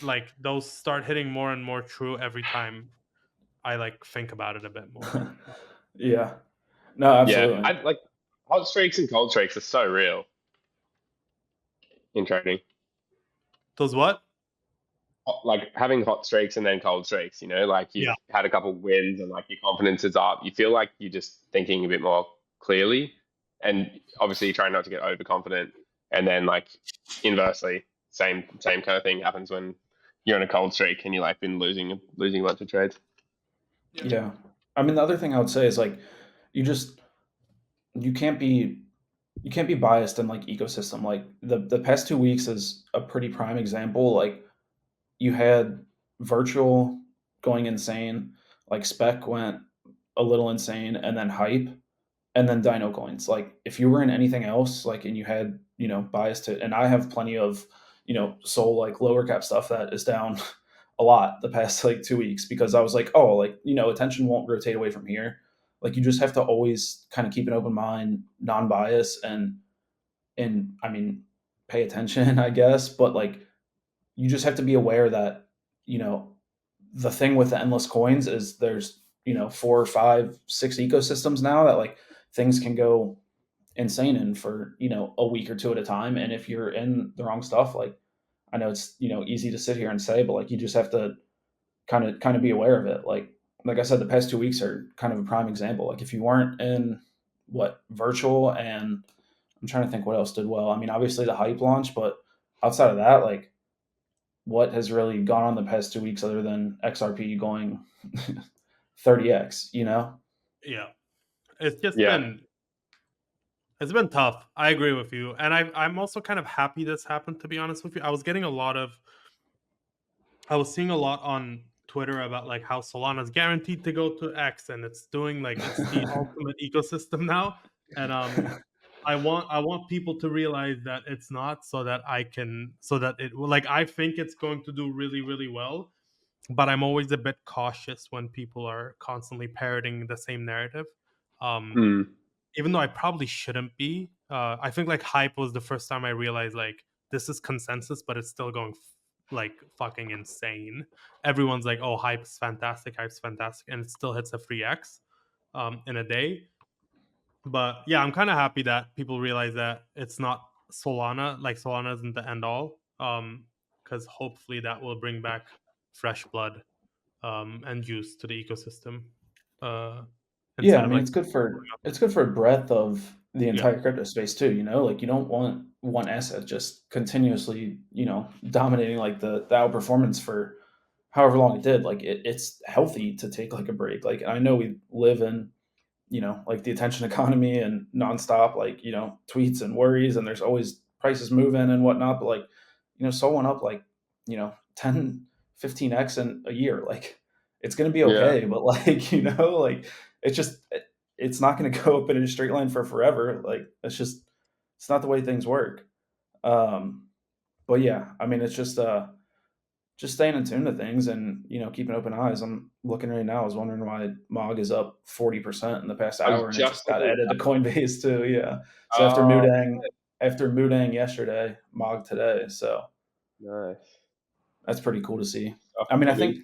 like those start hitting more and more true every time I like think about it a bit more. Yeah. No, Yeah, absolutely. I like hot streaks and cold streaks are so real in trading. Those what? Like having hot streaks and then cold streaks, like you've Yeah. had a couple of wins and like your confidence is up. You feel like you're just thinking a bit more clearly, and obviously you try not to get overconfident. And then like inversely, same kind of thing happens when you're on a cold streak and you're like been losing a bunch of trades. Yeah. I mean, the other thing I would say is like, you just, you can't be, you can't be biased in like ecosystem. Like the past 2 weeks is a pretty prime example. Like you had virtual going insane, like spec went a little insane, and then hype, and then dino coins. Like if you were in anything else, like, and you had bias to, and I have plenty of soul like lower cap stuff that is down a lot the past like 2 weeks, because I was like, oh, like attention won't rotate away from here. Like you just have to always kind of keep an open mind, non-bias, and I mean, pay attention, I guess. But like you just have to be aware that you know the thing with the endless coins is there's 4, 5, 6 ecosystems now that like things can go insane in for a week or two at a time. And if you're in the wrong stuff, like I know it's easy to sit here and say, but like you just have to kind of be aware of it. Like I said, the past 2 weeks are kind of a prime example. Like if you weren't in what virtual, and I'm trying to think what else did well. I mean, obviously the hype launch, but outside of that, like what has really gone on the past 2 weeks other than XRP going 30x? Yeah, it's just Yeah. it's been tough. I agree with you, and I'm also kind of happy this happened. To be honest with you, I was seeing a lot on Twitter about like how Solana's guaranteed to go to X, and it's doing like it's the ultimate ecosystem now. And I want people to realize that it's not, so that I think it's going to do really, really well. But I'm always a bit cautious when people are constantly parroting the same narrative. Mm. Even though I probably shouldn't be. I think like hype was the first time I realized like this is consensus, but it's still going like fucking insane. Everyone's like, "Oh, hype's fantastic, and it still hits a free X in a day." But yeah, I'm kind of happy that people realize that it's not Solana. Like Solana isn't the end all. Because hopefully that will bring back fresh blood and juice to the ecosystem. Yeah, Instead I of mean like it's good for a breadth of the yeah, entire crypto space too. Like you don't want one asset just continuously dominating like the outperformance for however long it did. Like it's healthy to take like a break. Like I know we live in like the attention economy and nonstop, like, tweets and worries, and there's always prices moving and whatnot. But like, Sol went up like, 10, 15x in a year. Like, it's going to be Yeah. okay. But like, like it's just, it's not going to go up in a straight line for forever. Like, it's not the way things work. Um, but yeah, I mean, it's just staying in tune to things and keeping open eyes. I'm looking right now. I was wondering why Mog is up 40% in the past I was hour, and it just just got looking added at to Coinbase too. Yeah. So Oh, After Moodang yesterday, Mog today. So nice. that's pretty cool to see. Stuff I mean, I coming.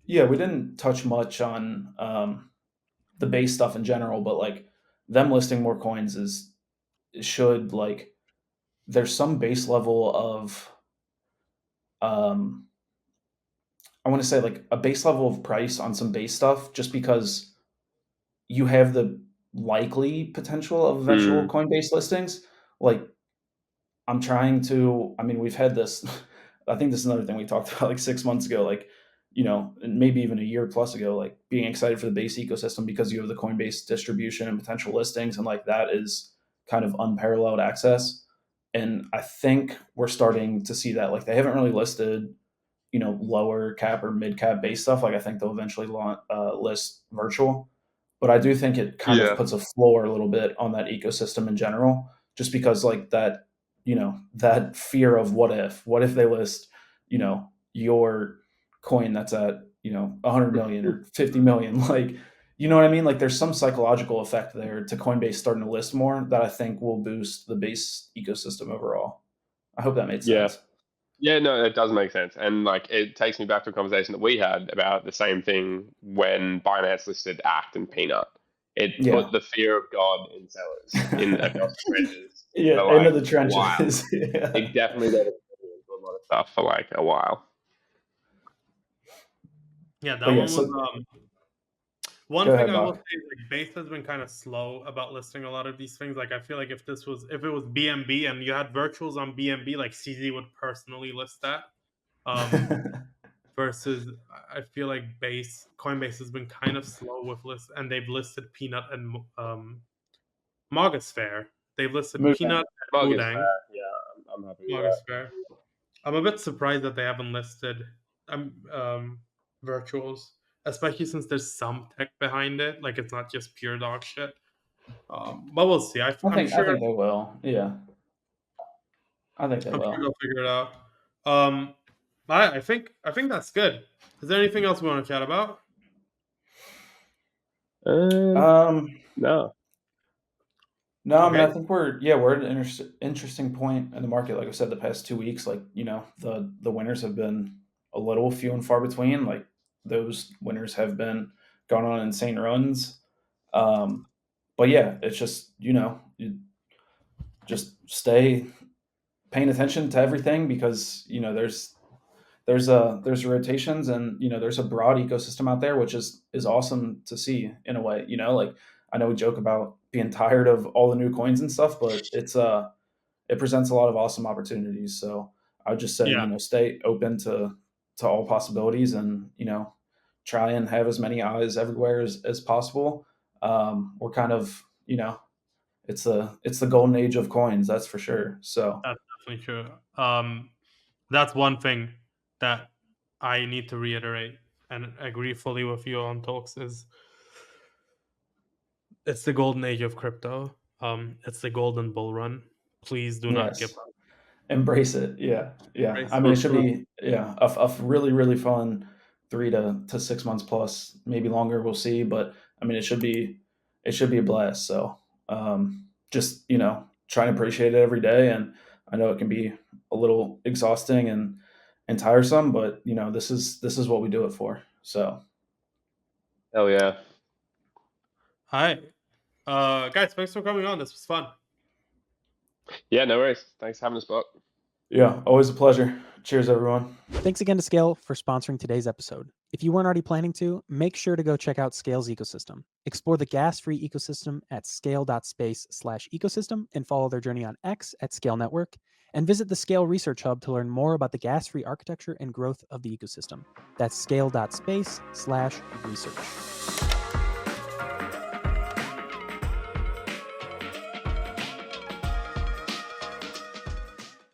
think we didn't touch much on the base stuff in general, but like them listing more coins should like there's some base level of um I want to say like a base level of price on some base stuff just because you have the likely potential of eventual Mm. Coinbase listings. Like I mean, we've had this, I think this is another thing we talked about like 6 months ago, like, and maybe even a year plus ago, like being excited for the base ecosystem because you have the Coinbase distribution and potential listings. And like that is kind of unparalleled access. And I think we're starting to see that. Like they haven't really listed lower cap or mid cap base stuff. Like I think they'll eventually list virtual, but I do think it kind of Yeah. puts a floor a little bit on that ecosystem in general, just because like that that fear of what if they list your coin that's at 100 million or 50 million, like what I mean. Like there's some psychological effect there to Coinbase starting to list more that I think will boost the base ecosystem overall. I hope that made Yeah. sense. Yeah, no, it does make sense. And like it takes me back to a conversation that we had about the same thing when Binance listed Act and Peanut. It Yeah. put the fear of God in sellers in across the trenches Yeah, for into like the a while. trenches. Yeah. It definitely got into a lot of stuff for like a while. yeah, that But yeah, one was so one go thing ahead, I will Bach. say is like Base has been kind of slow about listing a lot of these things. Like I feel like if it was BNB and you had virtuals on BNB, like CZ would personally list that. Versus I feel like Coinbase has been kind of slow with lists, and they've listed Peanut and Mogosphere. They've listed Moving. Peanut and Mug is Moodang. fair. Yeah, I'm happy with that. Mogosphere. I'm a bit surprised that they haven't listed virtuals, especially since there's some tech behind it. Like it's not just pure dog shit. But we'll see. I'm I sure. think they will. Yeah, I think they I'm sure will. they'll figure it out. Um, I think that's good. Is there anything else we want to chat about? Um, No. no, I mean, I Okay. think we're at an interesting point in the market. Like I said, the past 2 weeks, like the winners have been a little few and far between. Like those winners have been going on insane runs. Um, but yeah, it's just you just stay paying attention to everything because there's rotations and there's a broad ecosystem out there, which is awesome to see in a way. Like I know we joke about being tired of all the new coins and stuff, but it presents a lot of awesome opportunities. So I would just say Yeah. stay open to all possibilities and try and have as many eyes everywhere as possible. We're kind of it's the golden age of coins, that's for sure. So That's definitely true. That's one thing that I need to reiterate and agree fully with you on Talks is it's the golden age of crypto. It's the golden bull run. Please do not give yes, up. embrace it. Yeah. Race I mean, for it should proof. be a really really fun 3 to 6 months plus, maybe longer. We'll see, but I mean, it should be a blast. So just try and appreciate it every day. And I know it can be a little exhausting and tiresome, but this is what we do it for. So Hell yeah. Hi. Guys, thanks for coming on. This was fun. Yeah, no worries. Thanks for having us, Buck. yeah, always a pleasure. Cheers, everyone. Thanks again to Scale for sponsoring today's episode. If you weren't already planning to, make sure to go check out Scale's ecosystem. Explore the gas-free ecosystem at scale.space/ecosystem and follow their journey on X at Scale Network. And visit the Scale Research Hub to learn more about the gas-free architecture and growth of the ecosystem. That's scale.space/research.